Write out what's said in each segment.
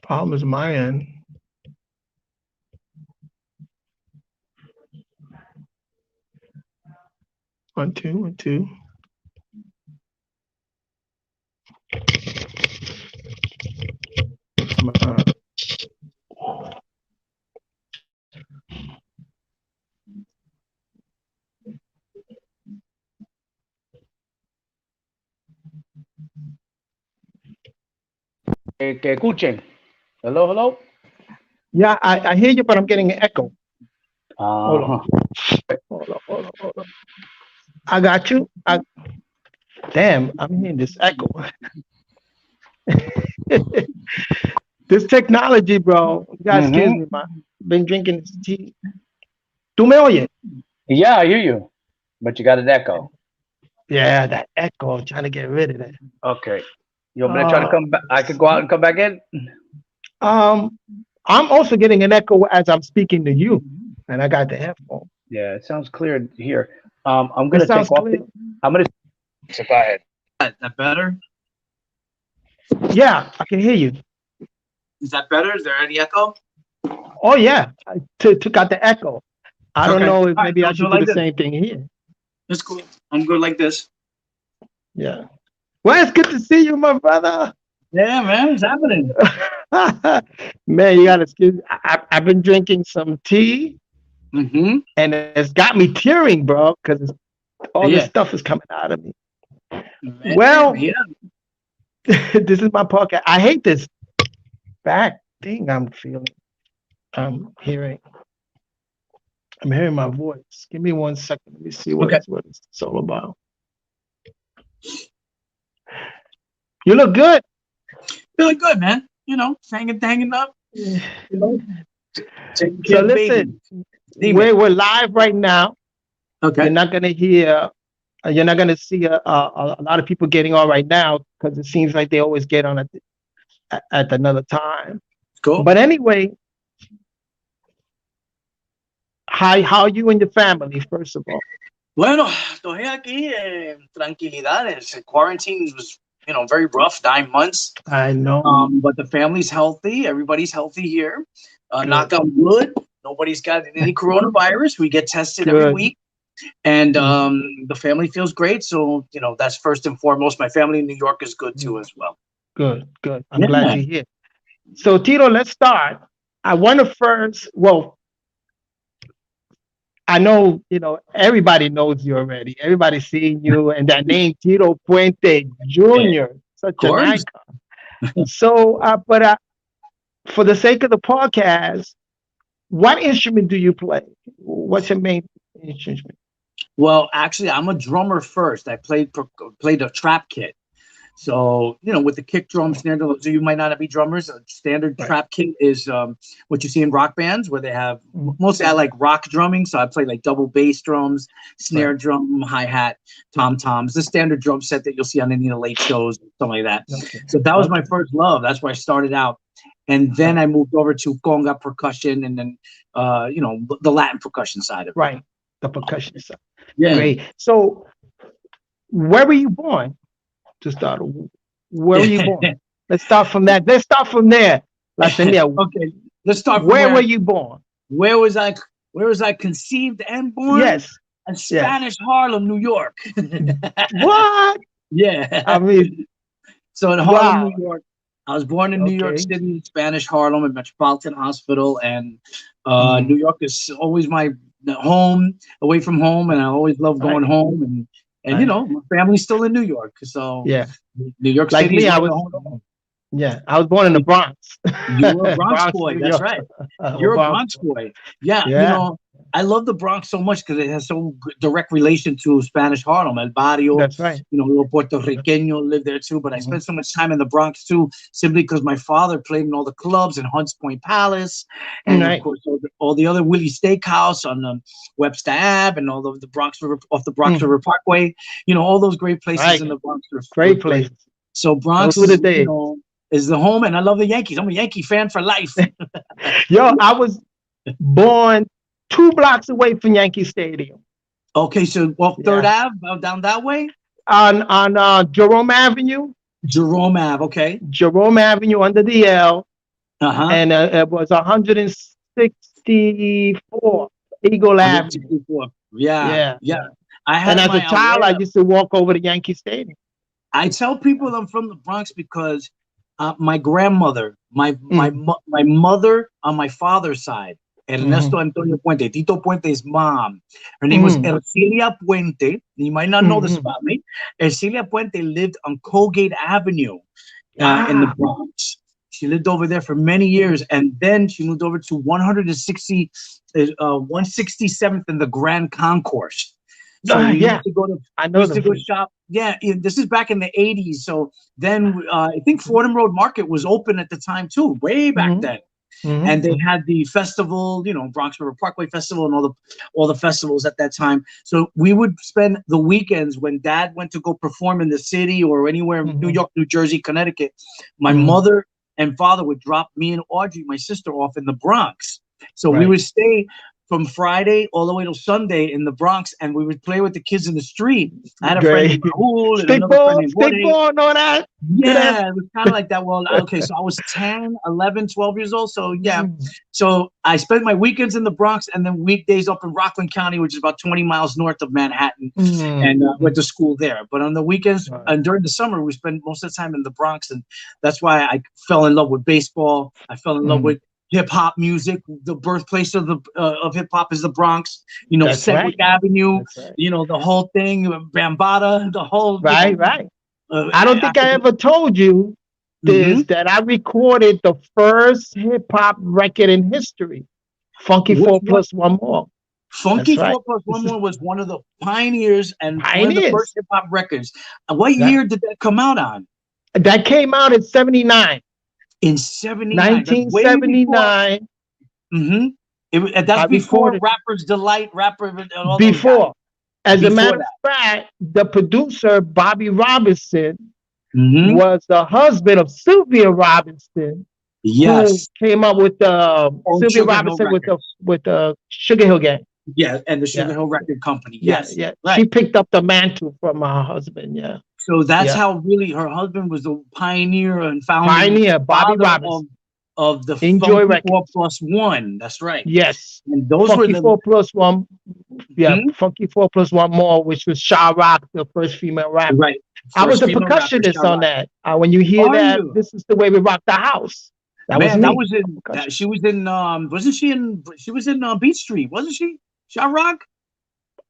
Problem is my end. 1, 2, 1, 2. Que escuchen. Hello, hello. Yeah, I hear you, but I'm getting an echo. Hold on. Uh-huh. Hold on. I got you. Damn, I'm hearing this echo. This technology, bro. You guys, excuse me, man. Been drinking this tea. ¿Tú me oyes? Yeah, I hear you, but you got an echo. Yeah, that echo. Trying to get rid of that. Okay. You want me to try to come back? I could go out and come back in? Um, I'm also getting an echo as I'm speaking to you, and I got the headphone. Yeah, it sounds clear here. I'm It gonna sounds take off. clear. I'm gonna. So go ahead. Is that better? Yeah, I can hear you. Is that better? Is there any echo? Oh yeah, I took out the echo. I don't Okay. know All if right. maybe I So do should it do like the this. same thing here. It's cool. I'm good like this. Yeah. Well, it's good to see you, my brother. Yeah, man. What's happening? Man, you gotta excuse me. I've been drinking some tea, Mm-hmm. and it's got me tearing, bro, because all this Yeah. stuff is coming out of me. Man, Well, yeah. this is my podcast. I hate this back thing I'm feeling. I'm hearing. I'm hearing my voice. Give me 1 second. Let me see Okay. what it's all about. You look good. Feeling good, man. You know, hanging up. You know, taking care So of the baby. listen, Steaming. we're live right now. You're Okay. not gonna hear. You're not gonna see a lot of people getting on right now because it seems like they always get on at another time. Cool. But anyway, how are you and your family? First of all, Bueno, estoy aquí tranquilidades. Quarantine was, very rough, 9 months. I know. But the family's healthy. Everybody's healthy here. Knock Good, on wood. Nobody's got any coronavirus. We get tested every good, week. And the family feels great. So, that's first and foremost. My family in New York is good too as well. good. I'm glad Yeah. to hear. So Tito, let's start. I want to first. Well, I know everybody knows you already. Everybody's seeing you, and that name Tito Puente Yeah. Jr. Such Of an course. icon. So, but for the sake of the podcast, what instrument do you play? What's your main instrument? Well, actually, I'm a drummer first. I played a trap kit. So, with the kick drum, snare drum, so you might not be drummers. A standard Right. trap kit is what you see in rock bands where they have Mhm. mostly I like rock drumming. So I play like double bass drums, snare Right. drum, hi-hat, tom-toms, the standard drum set that you'll see on any of the late shows, something like that. Okay. So that was my Okay. first love. That's where I started out. And then I moved over to conga percussion and then, the Latin percussion side of it. Right. The percussion side. Yeah. Great. So, where were you born? To start, where were you born? Let's start from that. Let's start from there. Okay, let's start from Where were you born? Where was I conceived and born? Yes. In Spanish Harlem, New York. What? Yeah. I mean, So in Harlem, New wow. York. I was born in New York Okay. City, Spanish Harlem, at Metropolitan Hospital, and Mhm. New York is always my home, away from home, and I always love going Right. home. And And my family's still in New York, so Yeah. New York Like City is me, I where the was. home. Yeah, I was born in the Bronx. You were a Bronx Bronx, boy. New That's York. right. I'm a You're a Bronx Bronx boy. boy. Yeah, Yeah, I love the Bronx so much because it has so direct relation to Spanish Harlem, El Barrio. that's right. Little Puerto Riqueño lived there too. But I Mhm. spent so much time in the Bronx too, simply because my father played in all the clubs in Hunts Point Palace, and of Right. course all the other Willie Steakhouse on Webster Ave, and all of the Bronx River off the Bronx Mm. River Parkway. All those great places Right. in the Bronx were Great great. place. So Those Bronx were the is days. is the home, and I love the Yankees. I'm a Yankee fan for life. Yo, I was born 2 blocks away from Yankee Stadium. Okay, so off Third Yeah. Ave, down that way, On Jerome Avenue, Jerome Ave. Okay, Jerome Avenue under the L, uh-huh. and it was 164 Eagle Avenue. 164. Yeah, Yeah, yeah. yeah. I And had as a my child, I used to walk over to Yankee Stadium. I tell people I'm from the Bronx because my grandmother, Mm, my mother on my father's side, mm, Ernesto Antonio Puente, Tito Puente's mom. Her name was mm, Ercilia Puente. You might not know this mm. about me. Ercilia Puente lived on Colgate Avenue in the Ah, Bronx. She lived over there for many years, and then she moved over to 167th in the Grand Concourse. So we yeah, used to go to I we know used the to go place. shop. Yeah, this is back in the '80s. So then I think Fordham Road Market was open at the time too, way back Mm, then. And they mm, had the festival, Bronx River Parkway Festival, and all the festivals at that time. So we would spend the weekends when Dad went to go perform in the city or anywhere in New mm, York, New Jersey, Connecticut. My mm. mother and father would drop me and Audrey, my sister, off in the Bronx. So we Right. would stay from Friday all the way till Sunday in the Bronx, and we would play with the kids in the street. I had a friend named Great. Raul and another friend Stickball, named Jorge. stickball, and all that. Do that. Yeah, it was kind of like that. Well, okay, so I was 10, 11, 12 years old. So, yeah. Mm, So I spent my weekends in the Bronx and then weekdays up in Rockland County, which is about 20 miles north of Manhattan, and went mm. to school there. But on the weekends Right. and during the summer, we spent most of the time in the Bronx. And that's why I fell in love with baseball. I fell in love Mm. with hip hop music. The birthplace of hip hop is the Bronx, That's right. Sedgwick Avenue, That's right. the whole thing, Bambaataa, the whole, Right, right. I don't think I African. ever told you Mm-hmm. this that I recorded the first hip hop record in history. Funky Which Four one? Plus One More. Funky That's right. Four Plus This One is More was one of the pioneers and one of the first pioneers. hip hop records. What That year did that come out on? that came out in 79, In '79. That's way before. 1979. Mm-hmm. I That's before recorded Rapper's Delight, Rapper, and all those guys. before. As a Before matter of that. fact, the producer, Bobby Robinson, Mm-hmm. was the husband of Sylvia Robinson, who Yes. came up with Old Sylvia Sugar Hill Robinson Records. with the Sugar Hill Gang. Yeah, and the Yeah, Sugar Hill Record Company. yeah, Yes. yeah. Right. She picked up the mantle from her husband. Yeah, So that's yeah. how really her husband was the pioneer and founding Pioneer Bobby father Robinson. of the Enjoy Funky Four Records. Plus One. That's right. Yes. And those were Funky the Four Plus One. Yeah, Mhm. Funky Four Plus One More, which was Sha Rock, the first female rapper. Right. I was First a female rapper, percussionist on Sha-Rock. that. When you hear Are that, you? this is the way we rock the house. That was Man, that me. was in that she was in wasn't she was in Beat Street, wasn't she? Sha-Rock?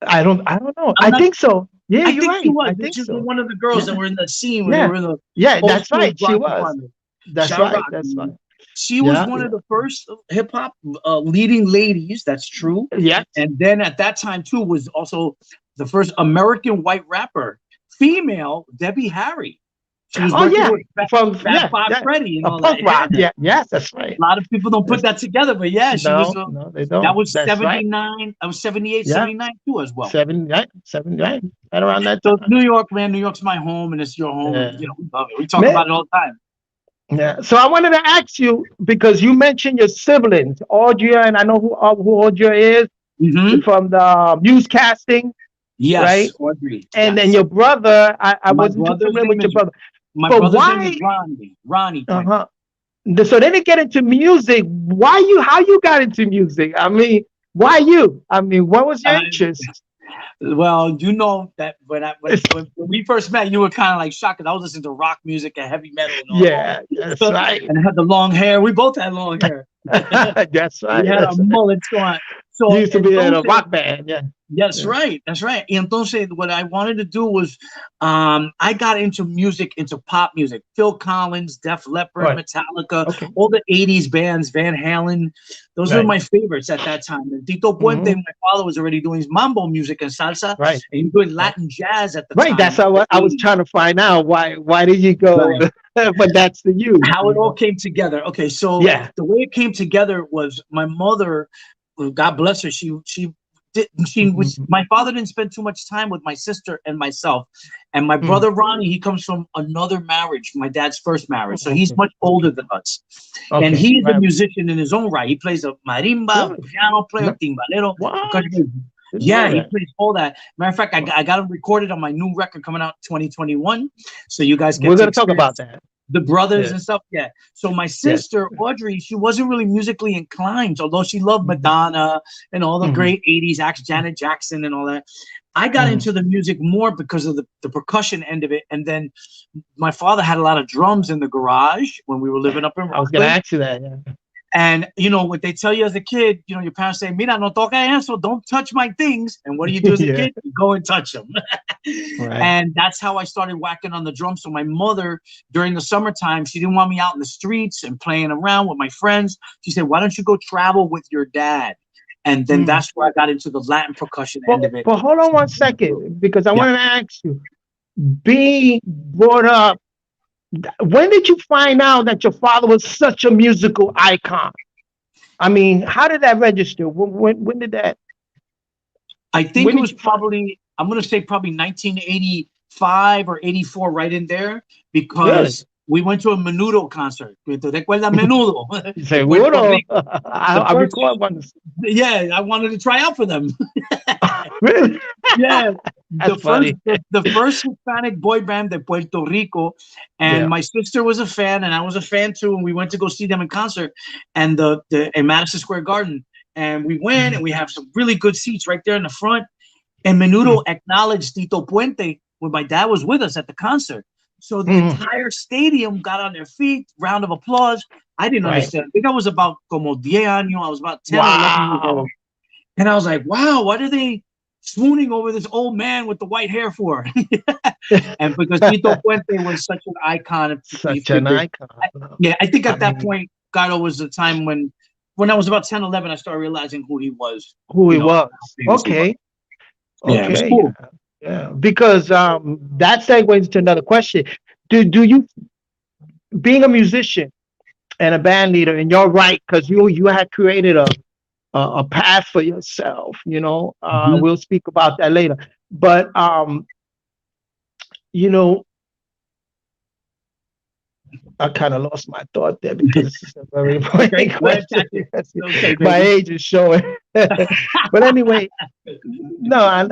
I don't know. I'm I not think so. Yeah, I you're think she right. was. I think She was so. one of the girls that Yeah, were in the scene when they yeah, were in the yeah. old That's school right. She Bronx was. department. That's right. Sha-Rock. That's right. She was Yeah, one yeah, of the first hip hop leading ladies. That's true. yes. And then at that time too was also the first American white rapper, female Debbie Harry. She was Oh working yeah. with From Fat yeah, Bob yeah. Freddy and A all that. punk rock. Yeah. Yeah, yes, that's right. A lot of people don't put That's, that together, but yeah, she was. no, they That don't. was That's right. 79. I was 78, Yeah, 79 too as well. 79, 79, right around that So time. New York, man, New York's my home and it's your home. Yeah. And, we love it. We talk Man, about it all the time. yeah. So I wanted to ask you because you mentioned your siblings, Audrey, and I know who Audrey is Mm-hmm. from the newscasting, Yes, right? Audrey. And then Yes. your brother, I My wasn't too brother's familiar name with your is brother. my But brother's name is why? Ronnie. Ronnie Puente. Uh-huh. So they didn't get into music. How you got into music? I mean, why you? I mean, what was your Uh, interest? well, you know that when we first met, you were kind of like shocked. 'Cause I was listening to rock music and heavy metal and all Yeah, that's right. and I had the long hair. We both had long hair. That's We right. had our That's right. mullets going. So You used to be in a entonces, rock band, yeah. that's Yeah. right. That's right. Y entonces, what I wanted to do was, I got into music, into pop music. Phil Collins, Def Leppard, Right. Metallica, Okay. all the '80s bands, Van Halen. Those were Right. my favorites at that time. And Tito Puente, Hmm. my father, was already doing mambo music and salsa, Right. and he was doing Right. Latin jazz at the Right. That's time, how the I was '80s. trying to find out why did you go, Right. but that's the you, How it all came together. Okay, so Yeah. the way it came together was my mother, well, God bless her, she was, Mhm. my father didn't spend too much time with my sister and myself. And my Mm. brother Ronnie, he comes from another marriage, my dad's first marriage. So he's Okay. much older Okay. than us. And Okay. he is a Right. musician in his own right. He plays a marimba, Really? piano player, No. timbalero, What? percussion player. Didn't know Yeah, he that. plays all that. Matter of fact, Wow. I got him recorded on my new record coming out 2021. So you guys get We're to gonna talk about experience that. the brothers Yeah. and stuff. Yeah. So my Yes. sister Audrey, she wasn't really musically inclined, although she loved Mhm. Madonna and all the Mhm. great '80s acts, Janet Jackson and all that. I got Mhm. into the music more because of the percussion end of it, and then my father had a lot of drums in the garage when we were living up in I was gonna Rockland. ask you that. Yeah. And you know what they tell you as a kid, you know, your parents say, "Mira, no toca eso, don't touch my things." And what do you do as a Yeah. kid? You go and touch them. Right. And that's how I started whacking on the drums. So my mother, during the summertime, she didn't want me out in the streets and playing around with my friends. She said, "Why don't you go travel with your dad?" And then Mm. that's where I got into the Latin percussion end But of it. hold on one second because I Yeah. wanted to ask you, being brought up, when did you find out that your father was such a musical icon? I mean, how did that register? When did that? I think When it did was you find? probably, I'm going to say probably 1985 or '84, right in there, Really? because we went to a Menudo concert. ¿Te recuerdas Menudo? De Puerto Seguro. Rico. The I first, record one. yeah, I wanted to try out for them. Really? Yeah, That's funny. the first Hispanic boy band de Puerto Rico, and Yeah. my sister was a fan, and I was a fan too, and we went to go see them in concert, and the in Madison Square Garden, and we went, Mhm. and we have some really good seats right there in the front, and Mm. Menudo acknowledged Tito Puente when my dad was with us at the concert, so the Mhm. entire stadium got on their feet, round of applause. I didn't Right. understand. I think I was about como 10 años. I was about 10 or 11 years Wow. old. And I was like, wow, what are they swooning over this old man with the white hair for? And because Tito Puente was such an icon, you Such an figured. icon. Yeah, I think I at that mean, point, Gato was the time when I was about 10, 11, I started realizing who he was, who you he know, how was. famous he was. Okay. Yeah, it was Okay. cool. Yeah. Because that segues into another question. Do you, being a musician and a band leader, and you're right, because you had created a path for yourself, Mhm. we'll speak about that later. But you know, I kind of lost my thought there because this is a very Okay, important go ahead, question. catch it. Okay, My baby. age is showing. But anyway, no,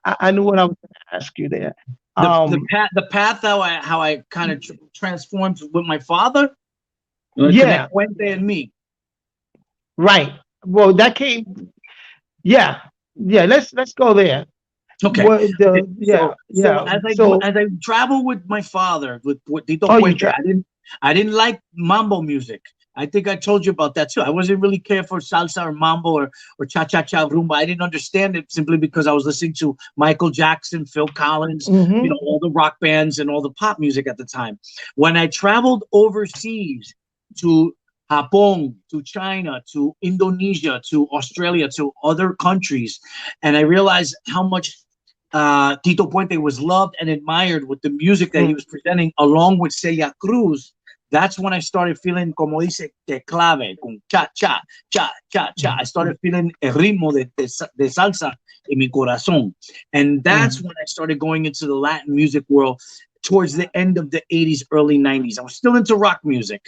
I knew what I was going to ask you there. Um, The path how I kind of transformed with my father, yeah, connect Puente and me. right. Well, that came. Yeah, yeah. Let's go there. Okay. What Okay. yeah, So yeah. So, as I travel with my father with Tito oh, you Puente, try. I didn't like mambo music. I think I told you about that too. I wasn't really care for salsa or mambo or cha cha cha rumba. I didn't understand it simply because I was listening to Michael Jackson, Phil Collins, you Hmm. know, all the rock bands and all the pop music at the time. When I traveled overseas to Japan, to China, to Indonesia, to Australia, to other countries, and I realized how much Tito Puente was loved and admired with the music that he was presenting along with Celia Cruz. That's when I started feeling, como dice, que clave, con cha, cha, cha, cha, cha. I started feeling el ritmo de salsa in mi corazón. And that's when I started going into the Latin music world towards the end of the '80s, early '90s. I was still into rock music,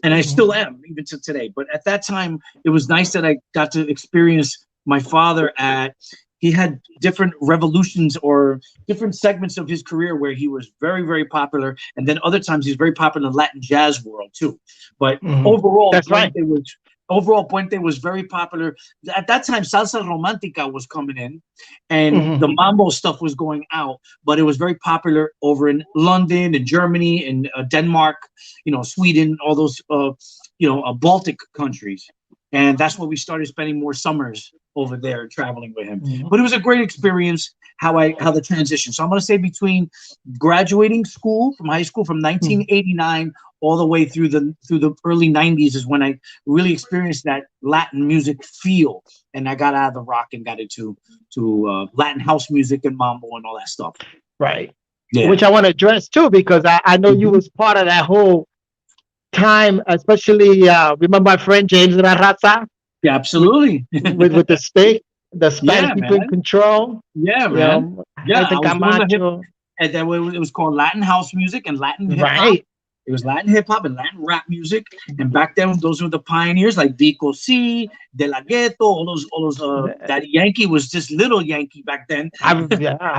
and I still am, even to today. But at that time, it was nice that I got to experience my father he had different revolutions or different segments of his career where he was very, very popular. And then other times he's very popular in the Latin jazz world too. But Hmm. overall, That's right. Puente was very popular. At that time, salsa romantica was coming in and Hmm. the mambo stuff was going out, but it was very popular over in London and Germany and Denmark, you know, Sweden, all those, Baltic countries. and that's where we started spending more summers over there traveling with him. Mhm. But it was a great experience how the transition. So I'm going to say between graduating school from high school from Mhm. 1989 all the way through the early 90s is when I really experienced that Latin music feel, and I got out of the rock and got into to Latin house music and mambo and all that stuff. Right. Yeah. Which I want to address too, because I know you Mhm. was part of that whole time, especially remember my friend James Raza Yeah, with absolutely. with the state, the Spanish Yeah, people in man. control. Yeah, You man. know, Yeah, Jose I was doing the hip, Camacho. and then it was called Latin house music and Latin hip hop. Right. It was Latin hip hop and Latin rap music. And back then, those were the pioneers like Vico C, De La Ghetto, all those. Daddy Yankee was just little Yankee back then. I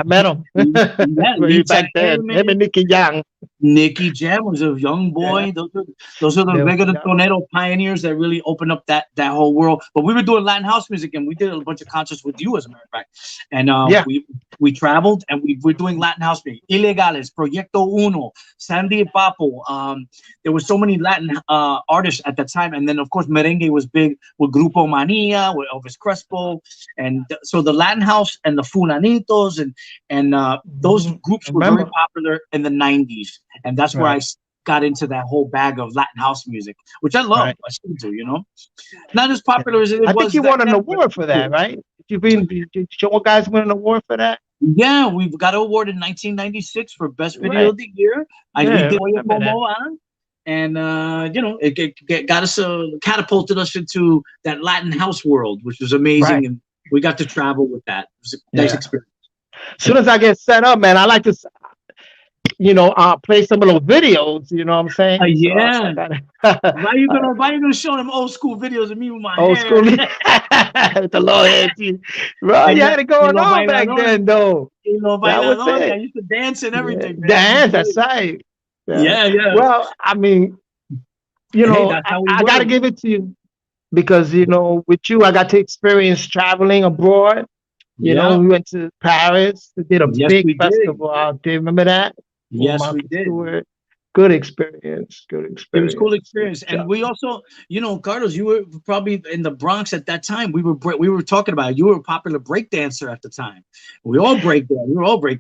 met him Yeah, way Lita back then. Him and Hayman, Nicky Young. Nicky Jam was a young Yeah, boy. Those are the they were young. reggaetonero pioneers that really opened up that whole world. But we were doing Latin house music, and we did a bunch of concerts with you, as a matter of fact. And Yeah, we traveled, and we were doing Latin house music. Ilegales, Proyecto Uno, Sandy Papo. There were so many Latin artists at that time, and then of course merengue was big with Grupo Mania, with Elvis Crespo, and so the Latin house and the Fulanitos and those mhm. I groups were very remember. popular in the 90s, and that's where Right, got into that whole bag of Latin house music, which I love. right. I still do, you know. Not as Yeah. popular as it I think was you back won an then, but award for that, cool. right? Did your guys win an award for that? Yeah, we got an award in 1996 for best video Right. of the year. We Yeah, I did Oye remember that. Como Va, and it got us catapulted us into that Latin house world, which was amazing, Right. and we got to travel with that. It was a nice Yeah. experience. As soon as I get set up, man, I like to, play some of those videos. You know what I'm saying? So I Yeah. got Why you gonna show them old school videos of me with my old hair? school with the low head. Bro, And you had it y going los on back bailadores, then, though. That was I it. used to dance and Yeah. everything, man. It was Dance, great. that's right. Yeah. Yeah, yeah. Well, I mean, Hey, that's how we I got to were. give it to you because, with you, I got to experience traveling abroad. Yeah. We went to Paris, we did a Yes, big we did. festival out there. Remember that? With Yes, we Martha did. Stewart. Good experience. Good It was cool experience. Good experience, and job. we also, Carlos, you were probably in the Bronx at that time. We were talking about it. You were a popular break dancer at the time. We were all break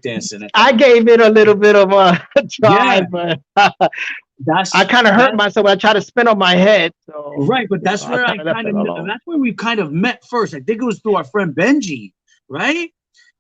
dancing at that I time. gave it a little bit of a try, Yeah, but I that's kind of hurt that myself. I tried to spin on my head. So, right. But I kind of left it alone. that's where we kind of met first. I think it was through our friend Benji, right?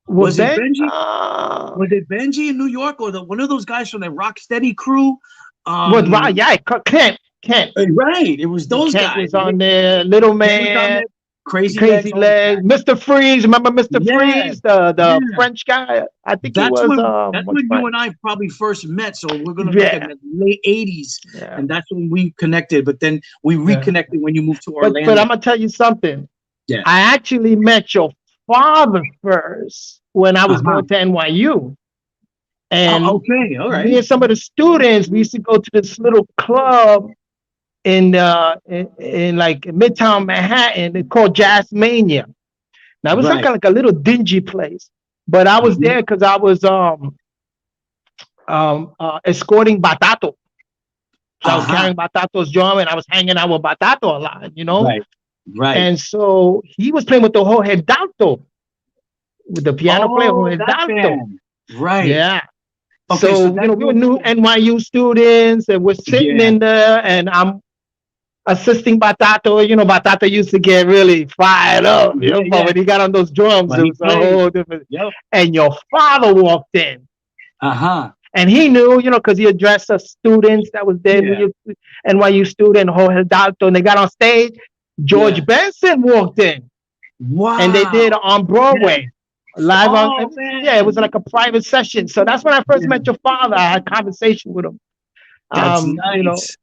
Well, Was it Ben, Benji? Was it Benji in New York, or the one of those guys from the Rocksteady crew? wow, yeah, Kent. Right. It was those Kent guys. was on there, Little Ken was on Man, there. Crazy Crazy Legs, all those Legs, guys. Mr. Freeze. Remember Mr. Yeah, Freeze, the yeah. French guy? I think he was That's was when you and French. I probably first met. So we're gonna look at Yeah, the late '80s, yeah, and that's when we connected. But then we yeah. reconnected when you moved to But Orlando. I'm gonna tell you something. Yeah. I actually met your father first when I was Uh-huh. going to NYU. Oh, And okay. All right. me and some of the students, we used to go to this little club in like Midtown Manhattan. It's called Jazz Mania. Now it was some Right. kind of like a little dingy place, but I was Mhm. there because I was escorting Batato. So I was Uh-huh. carrying Batato's drum and I was hanging out with Batato a lot. Right. Right. And so he was playing with the Jorge Dalto, with the piano player Oh, Jorge that Dalto. band. Right. Yeah. Okay. So So, that's we were new NYU students and we're sitting yeah. in there and I'm assisting Batato. Batato used to get really fired up, Yeah. but Yeah. when he got on those drums, But it he was a played. whole different. Yep. And your father walked in Uh-huh. and he knew, because he addressed us students that was there, Yeah. NYU student, Jorge Dalto, and they got on stage. Yeah. George Benson walked in and they did Wow. on Yeah. Broadway. Live on, Oh yeah, it was man. like a private session. So that's when I first Yeah. met your father. I had conversation with him. That's You know, nice.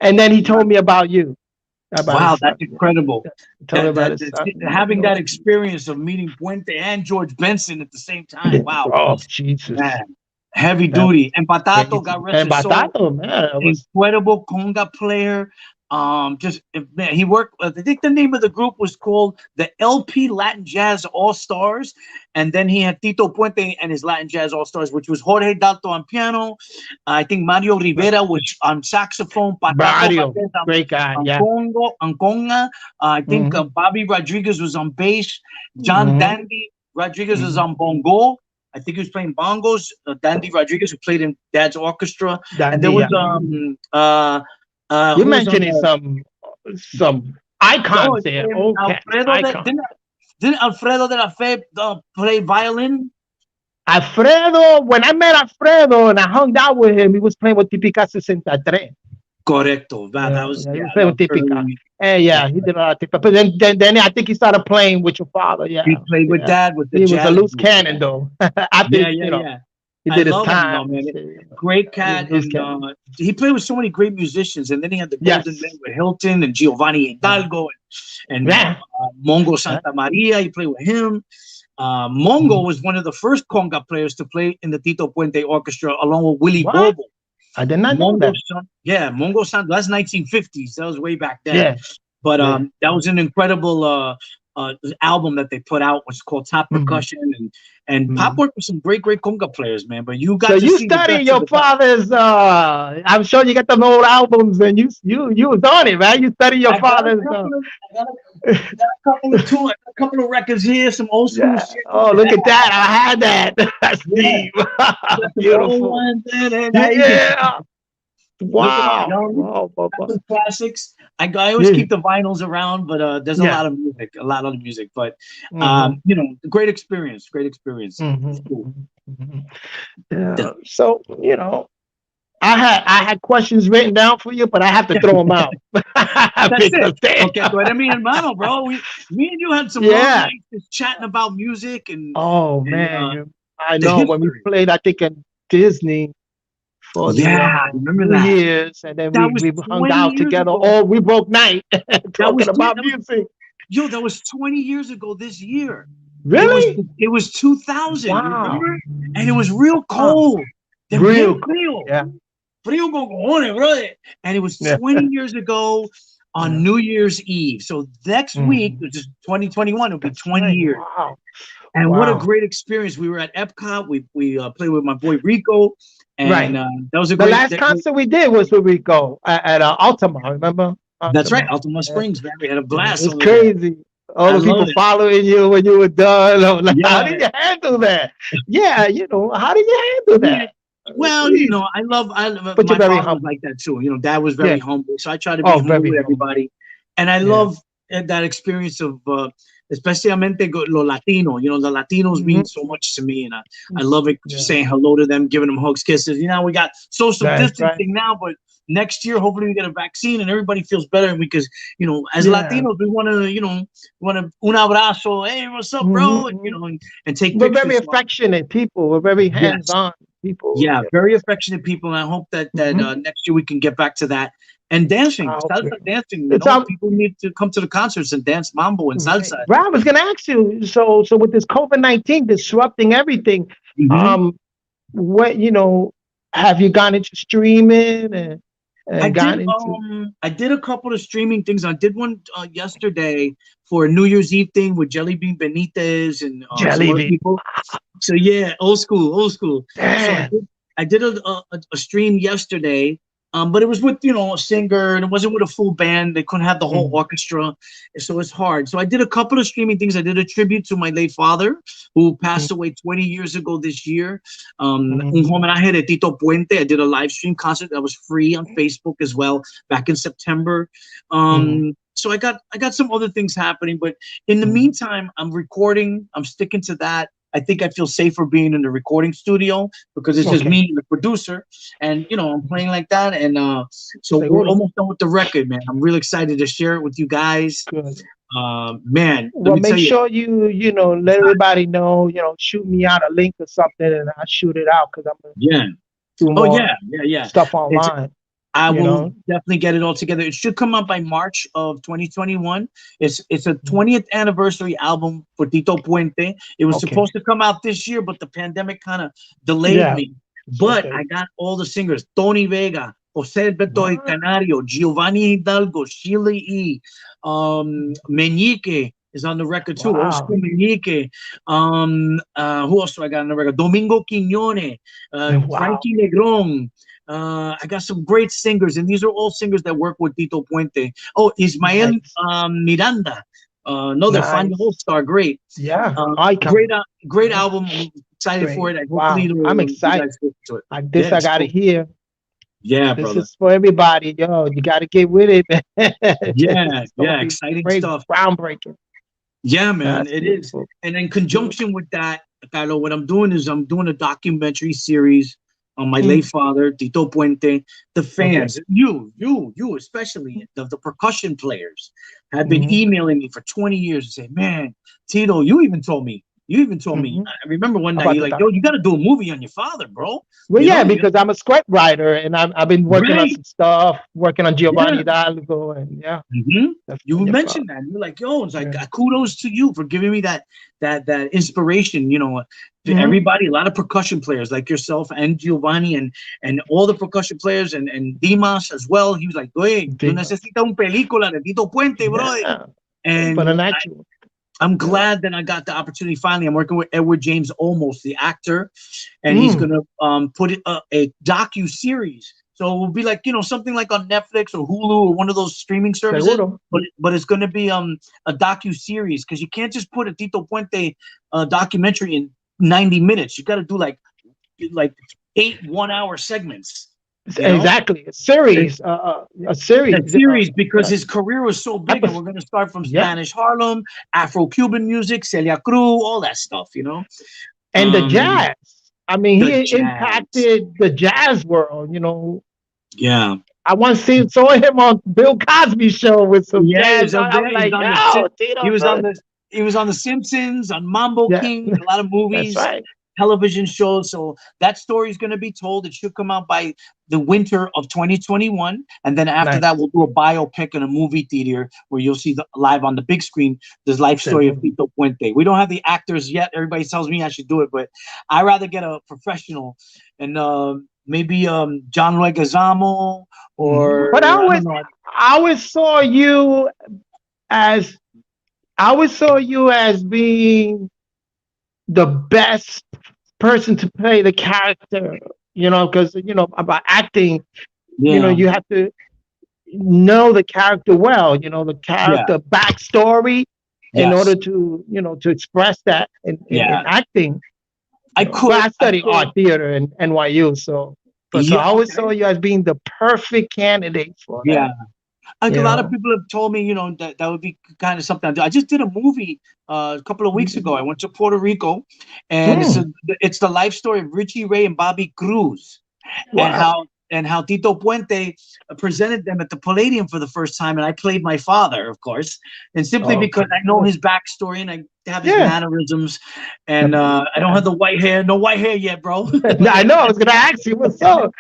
and then he told me about you, about Wow, his son. that's incredible. He told me about That his son. having that experience of meeting Puente and George Benson at the same time. Wow, Oh, Jesus. man, heavy That was duty. And Batato, crazy. God rest And his soul, Batato, man, it was, incredible conga player. Just man, he worked. I think the name of the group was called the LP Latin Jazz All Stars, and then he had Tito Puente and his Latin Jazz All Stars, which was Jorge Dalto on piano. I think Mario Rivera was on saxophone, Patato Mario, Valdez great guy. on Yeah. congo, on conga. I think Hmm. Bobby Rodriguez was on bass. John Hmm. Dandy Rodriguez was Hmm. on bongo. I think he was playing bongos. Dandy Rodriguez, who played in Dad's orchestra, and there Dandy, was yeah. who You're was on mentioning the some no, icons there. Okay, Alfredo icon. didn't Alfredo de la Fe play violin? Alfredo, when I met Alfredo and I hung out with him, he was playing with Típica 63. Correcto. That Yeah, was yeah, he yeah, was that playing with was Típica. early. And Yeah. yeah, he did a lot of Típica. But then I think he started playing with your father. He Yeah, played with yeah. Dad with the He was a jazz loose group. cannon though. After Yeah, yeah, yeah. he I did his love him though, time. man. You know, Great he was cat, a loose and cannon. he played with so many great musicians. And then he had the Golden Men Yes. with Hilton and Giovanni Yeah. Hidalgo and Yeah. Mongo Yeah. Santa Maria. He played with him. Mongo Mhm. was one of the first conga players to play in the Tito Puente Orchestra, along with Willie What? Bobo. I did not know Mongo that. San, yeah, Mongo San. That's 1950s. That was way back then. Yeah. But Yeah. that was an incredible album that they put out, which is called Top Mhm. Percussion, and Pop Mhm. worked with some great conga players, man. But you So got to you see the study best of your the best. father's. I'm sure you got them old albums, and you was on it, right? You study your I got a father's. couple of, I got a couple of two, a couple of records here, some old school Yeah. shit. Oh, look at that! I had that, Yeah, Steve. I got some old Beautiful. ones, and you can Yeah. look at that. Wow. Young, Wow, got Papa. some classics. I always Yeah. keep the vinyls around, but there's a Yeah. lot of music, a lot of music. But Hmm. great experience, great experience. Hmm. It's cool. Hmm. Yeah. So I had questions written down for you, but I have to throw them out That's it. because they. Okay, tú eres mi hermano, bro. Me and you had some long Yeah. nights just chatting about music Oh and man, I the know when we history. played, I think in Disney for the Yeah, remember New that? Year's, and then That we was we hung 20 out years together ago. all we broke night That talking was yeah, about that was music. yo, that was 20 years ago this year. Really? It was 2000, you Wow. remember? And it was real Wow. cold. Then bien Real cool. frío. Yeah. Frío con cojones, brother. And it was Yeah. 20 years ago on Yeah. New Year's Eve. So next week, Mhm. which is 2021, it'll be That's 20 right. years. Wow. And what a Wow. great experience. We were at Epcot. We played with my boy Rico. And Right. that was a The great, last concert we did was where we go at Altamar. Remember that's right. Altamar? Altamont Yeah. Springs, man. We had a Yeah. blast It's over there. crazy. All I the love people it. following you when you were done. I'm like, how Yeah. did you handle that? Yeah, how did you handle Yeah. that? Well, Please. But you're my very father was humble. like that too. Dad was very Yeah. humble. So I try to be Oh, humble very with humble. everybody. And I Yeah. love that experience of, especialmente lo Latino. The Latinos Hmm. mean so much to me. And I love it Yeah. saying hello to them, giving them hugs, kisses. We got social That's right. distancing now, but next year, hopefully we get a vaccine and everybody feels better. Because, as Yeah. Latinos, we want to un abrazo. Hey, what's up, bro? And, Hmm. and take We're very pictures. So, affectionate people. We're very yes. hands-on people. Yeah, very affectionate people, and I hope that Hmm. next year we can get back to that. And dancing, I hope salsa so. dancing. It's People need to come to the concerts and dance mambo and right. salsa. Right. I was going to ask you. So with this COVID-19 disrupting everything, Hmm. um, what have you gone into streaming I and did gone into I did a couple of streaming things. I did one yesterday for a New Year's Eve thing with Jelly Bean Benitez and some Jelly other Bean? people. So yeah, old school, old school. So Damn. I did a stream yesterday, but it was with a singer, and it wasn't with a full band. They couldn't have the whole Mhm. orchestra, so it's hard. So I did a couple of streaming things. I did a tribute to my late father, who passed away 20 years ago this year. Un Mhm. homenaje de Tito Puente. I did a live stream concert that was free on Facebook as well back in September. Mhm. So I got some other things happening, but in the Mhm. meantime, I'm recording. I'm sticking to that. I think I feel safer being in the recording studio because it's just Okay. me and the producer, and I'm playing like that. And so we're Seguro. almost done with the record, man. I'm really excited to share it with you guys. Good. Man, let Well, me tell make you. sure let everybody know, shoot me out a link or something and I'll shoot it out because I'm going to Yeah. do Oh more yeah, yeah, yeah. stuff It's online, I you will know. definitely get it all together. It should come out by March of 2021. It's a Mhm. 20th anniversary album for Tito Puente. It was Okay. supposed to come out this year, but the pandemic kind of delayed Yeah. me. But Okay. I got all the singers: Tony Vega, Jose Betoy What? Canario, Giovanni Hidalgo, Sheila E. Meñique is on the record too. Old Wow. school Meñique. Who else do I got on the record? Domingo Quiñone, Wow. Frankie Negron. I got some great singers, and these are all singers that work with Tito Puente. Oh, Ismael Nice. Miranda, another Fania Nice. All Star, great. Yeah. Uh, Icon. great Yeah. album. I'm excited for Great. it. And hopefully, Wow. I'm you excited. guys listen to it. Like Yeah, this, I it's got to cool. hear. Yeah, This brother. is for everybody. Yo, you got to get with it. This Yeah, is going to yeah, be exciting great, stuff. groundbreaking. Yeah, man, That's it is. beautiful. And in Beautiful. conjunction with that, Carlo, what I'm doing is I'm doing a documentary series on my late Mm, father, Tito Puente. The okay. fans, you especially, the percussion players have been Hmm. emailing me for 20 years and say, man, Tito, you even told me. Hmm. I remember one night About you're the like, yo, doc. you got to do a movie on your father, bro. Well, You yeah, know, you because I'm a script writer and I've been working on right. some stuff, working on Giovanni Yeah. Hidalgo, and yeah, hmm that's You on your father. mentioned that. You're like, yo, it's like Yeah. kudos to you for giving me that inspiration. To Hmm. everybody, a lot of percussion players like yourself and Giovanni and all the percussion players and Dimas as well. He was like, oye, tú Dimas. necesitas un película de Tito Puente, bro. Yeah. But And an actual. I'm Yeah. glad that I got the opportunity finally. I'm working with Edward James Olmos, the actor, and he's Mm. gonna put it a docu series. So it will be like something like on Netflix or Hulu or one of those streaming services, Seguro. but it's gonna be a docu series because you can't just put a Tito Puente documentary in 90 minutes. You got to do like 8 1-hour segments. You know, Exactly. A series. A a series. series because Yeah. his career was so big, and we're going to start from Yeah. Spanish Harlem, Afro-Cuban music, Celia Cruz, all that stuff. And the Um, jazz. I mean, the he jazz. impacted the jazz world. Yeah, I once saw him on Bill Cosby show with some yeah, he jazz. was up I was there. He was like, on yo, he Tito, was on son. the he was on the Simpsons, on Mambo Yeah, King, a lot of that's movies, right. television shows. So that story is going to be told. It should come out by the winter of 2021, and then after that, Nice. we'll do a biopic in a movie theater where you'll see live on the big screen the life story of Seguro. Tito Puente. We don't have the actors yet. Everybody tells me I should do it, but I rather get a professional and maybe John Leguizamo But or I don't know. I always saw you as, I always saw you as being the best person to play the character. Because about acting, Yeah, you have to know the character well. The yeah, character backstory in order yes, to express that in yeah. acting. I But could, I I studied art could. theater in NYU, so I Yeah, always saw okay. you as being the perfect candidate for Yeah. that. Like a You lot of know. people have told me, that would be kind of something I do. I just did a movie a couple of weeks ago. I went to Puerto Rico, and Mm, it's the life story of Richie Ray and Bobby Cruz, and wow. how Tito Puente presented them at the Palladium for the first time, and I played my father, of course, and simply because Okay. I know his backstory and I have his Yeah. mannerisms, and I don't Yeah. have the white hair, no white hair yet, bro. I know. I was gonna ask you what's up.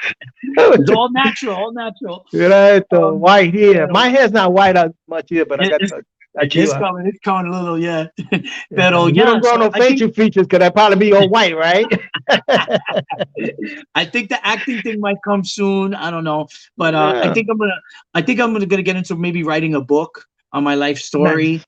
It's all natural, all natural. Right, the white hair. Pero My hair's not white as much either, but I got it's, the it's achila. coming, it's coming a little, yeah. Yeah. Pero You don't yeah, grow so no facial features because that probably be all white, right? I think the acting thing might come soon. I don't know, but Yeah. I think I'm gonna get into maybe writing a book on my life story. Nice.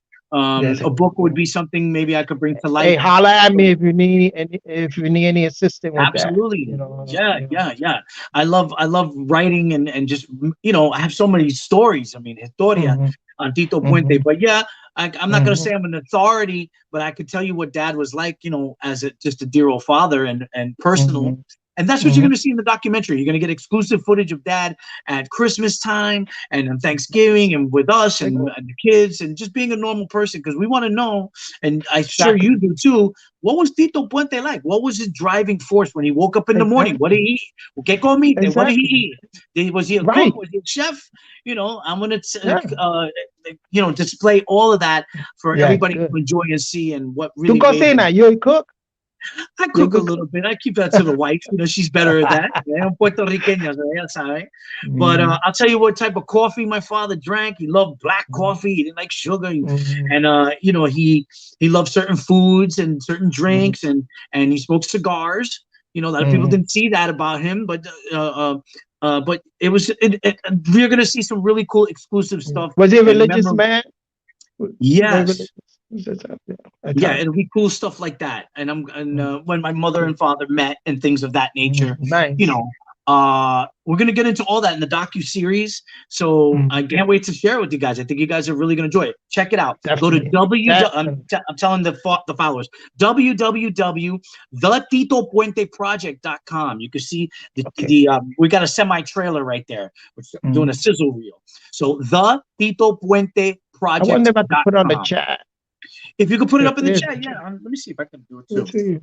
Yes. A book would be something maybe I could bring to Hey, light. holla at me if you need any assistance with that. Absolutely. Yeah, yeah, yeah. I love writing and just I have so many stories. I mean, historia Hmm. on Tito Puente. Hmm. But yeah, I'm not gonna Hmm. say I'm an authority, but I could tell you what Dad was like, as just a dear old father and personal. Hmm. And that's what you're Hmm. gonna see in the documentary. You're gonna get exclusive footage of Dad at Christmas time and on Thanksgiving and with us and the kids and just being a normal person because we want to know, and I'm sure Exactly. you do too. What was Tito Puente like? What was his driving force when he woke up in the morning? What did Exactly. he eat? ¿Qué comiste? What did he Exactly. eat? Was he a cook? Right. Was he a chef? I'm going Yeah. to, display all of that for Yeah. everybody to Good. enjoy and see and what Tu really made him. cocina. You a cook? I You a cook a good little cook? bit. I keep that to the wife. She's better at that. Puerto Riqueña, so ella sabe. But Hmm. I'll tell you what type of coffee my father drank. He loved black coffee. He didn't like sugar, Hmm. and he loved certain foods and certain Hmm. drinks, and he smoked cigars. A lot of people Hmm. didn't see that about him, but But we're gonna see some really cool exclusive stuff Was he a and religious man? Very yes, religious. Yeah, at yeah, times. it'll be cool stuff like that. When my mother and father met and things of that nature, you Nice. know, we're gonna get into all that in the docu series. So I Mm, can't wait to share it with you guys. I think you guys are really gonna enjoy it. Check it out. Go to definitely. w. Definitely. I'm telling the followers www.thetitopuenteproject.com. You can see Okay. we got a semi trailer right there. We're doing a Mm. sizzle reel. So the Tito Puente I wonder if I could put on the project.com. chat. If you could put it There up in the is chat, a yeah. chat. Let me see if I can do it too. Let's see.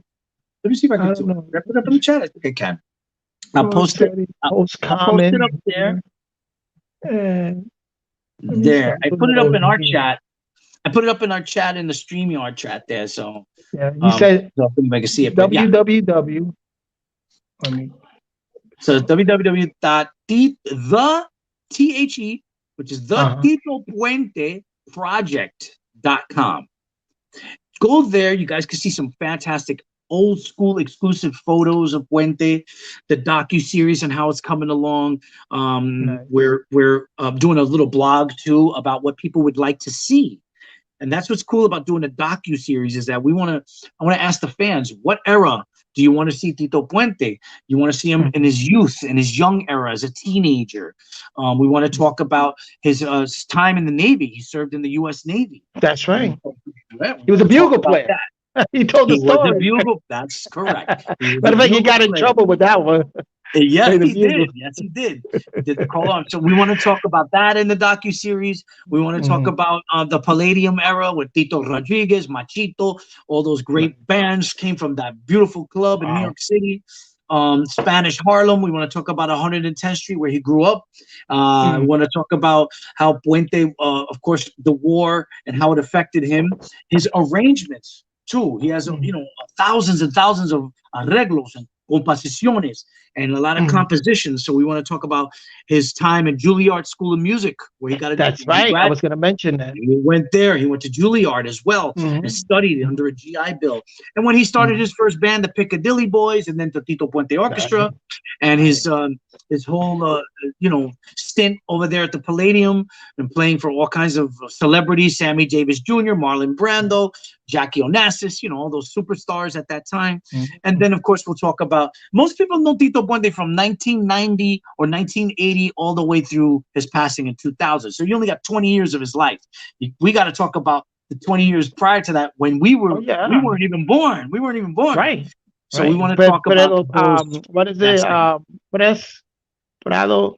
Let me see if I I can don't do it. know. Can I put it up in the chat? I think I can. I'll Post post it. Teddy, I'll, post I'll post it up comment. there. And let me There. start I putting put it it up in over our here. chat. I put it up in our chat in the StreamYard chat there. So Yeah, you said so if anybody can see it. But yeah. www. I mean, So it's www.the, which is the uh-huh. Tito Puente project.com. Go there. You guys can see some fantastic old school exclusive photos of Puente, the docu series and how it's coming along. Nice. We're doing a little blog too about what people would like to see, and that's what's cool about doing a docu series is that I want to ask the fans, what era do you want to see Tito Puente? You want to see him in Mhm. his youth, in his young era as a teenager. We want to talk about his time in the Navy. He served in the U.S. Navy. That's right. Yeah, we He was want a to talk bugle about player. that. He told the He was a story. bugle. That's correct. He was a Matter of fact, he bugle got in player. trouble with that one. Yes, Play the he bugle. did. Yes, he did. He did the call on. So we want to talk about that in the docu series. We want to talk Mhm. about the Palladium era with Tito Rodriguez, Machito. All those Right. great bands came from that beautiful club in New Wow. York City. Spanish Harlem. We want to talk about 110th Street where he grew up. We Mm. want to talk about how Puente, of course, the war and how it affected him. His arrangements too. He has, Mm. thousands and thousands of arreglos and composiciones and a lot of Mm. compositions. So we want to talk about his time at Juilliard School of Music, where he got a That's he right. I grad. was going to mention that. He went there. He went to Juilliard as well and Mhm. studied Mhm. under a GI Bill. And when he started Mhm. his first band, the Piccadilly Boys, and then the Tito Puente Orchestra, Right. and Right. his whole stint over there at the Palladium and playing for all kinds of celebrities: Sammy Davis Jr., Marlon Right. Brando, Jackie Onassis, all those superstars at that time. Mhm. And then, of course, we'll talk about most people know Tito Puente from 1990 or 1980 all the way through his passing in 2000. So you only got 20 years of his life. We got to talk about the 20 years prior to that when Oh we yeah. weren't even born. We weren't even born. Right. So we Right. want to But talk about those what is that it? segment. Prado.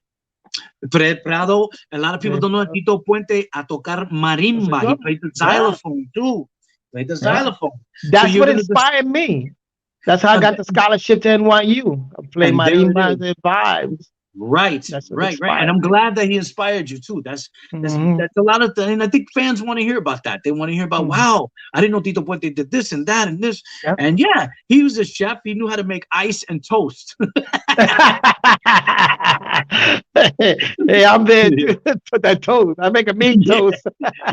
Fred Prado, a lot of people Fred don't know Prado. Tito Puente a tocar What's it marimba. He go? played the Yeah. xylophone too. Played the Yeah. xylophone. So That's you're what gonna just inspired me. That's how I got the scholarship to NYU. I play and there it marimbas is. and vibes. Right, That's what right. And inspired I'm me. glad that he inspired you too. That's Hmm. that's a lot of and I think fans want to hear about that. They want to hear about, Hmm. wow, I didn't know Tito Puente did this and that and this. Yeah. And yeah, he was a chef. He knew how to make ice and toast. Hey, I'm there too. Put that toast. I make a mean Yeah, toast.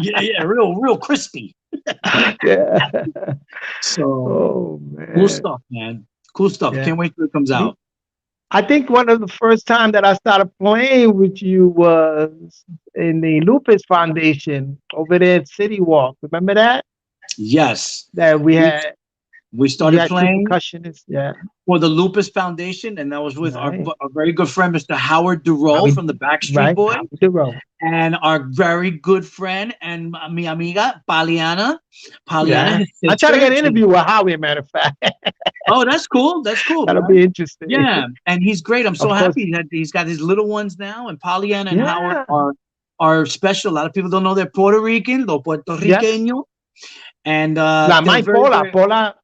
yeah, real crispy. Yeah. So Oh cool man. stuff, man. Cool stuff. Yeah. Can't wait till it comes Me- out. I think one of the first time that I started playing with you was in the Lupus Foundation over there at City Walk. Remember that? Yes. That we We had we we started had two playing percussionists. Yeah. for the Lupus Foundation, and that was with Right. our very good friend, Mr. Howard How Duro we from the Backstreet right? Boys, How we do roll. and our very good friend and mi amiga, Paliana, Yeah. his I'm trying to get sister. an interview with Howie, matter of fact. Oh, that's cool. That's cool, That'll man. be interesting. Yeah, and he's great. I'm so Of course. happy that he's got his little ones now, and Pollyanna and Howard Yeah. are special. A lot of people don't know they're Puerto Rican, lo Yes. Puertorriqueño, and La they're Mai very, Pola. very. Pola.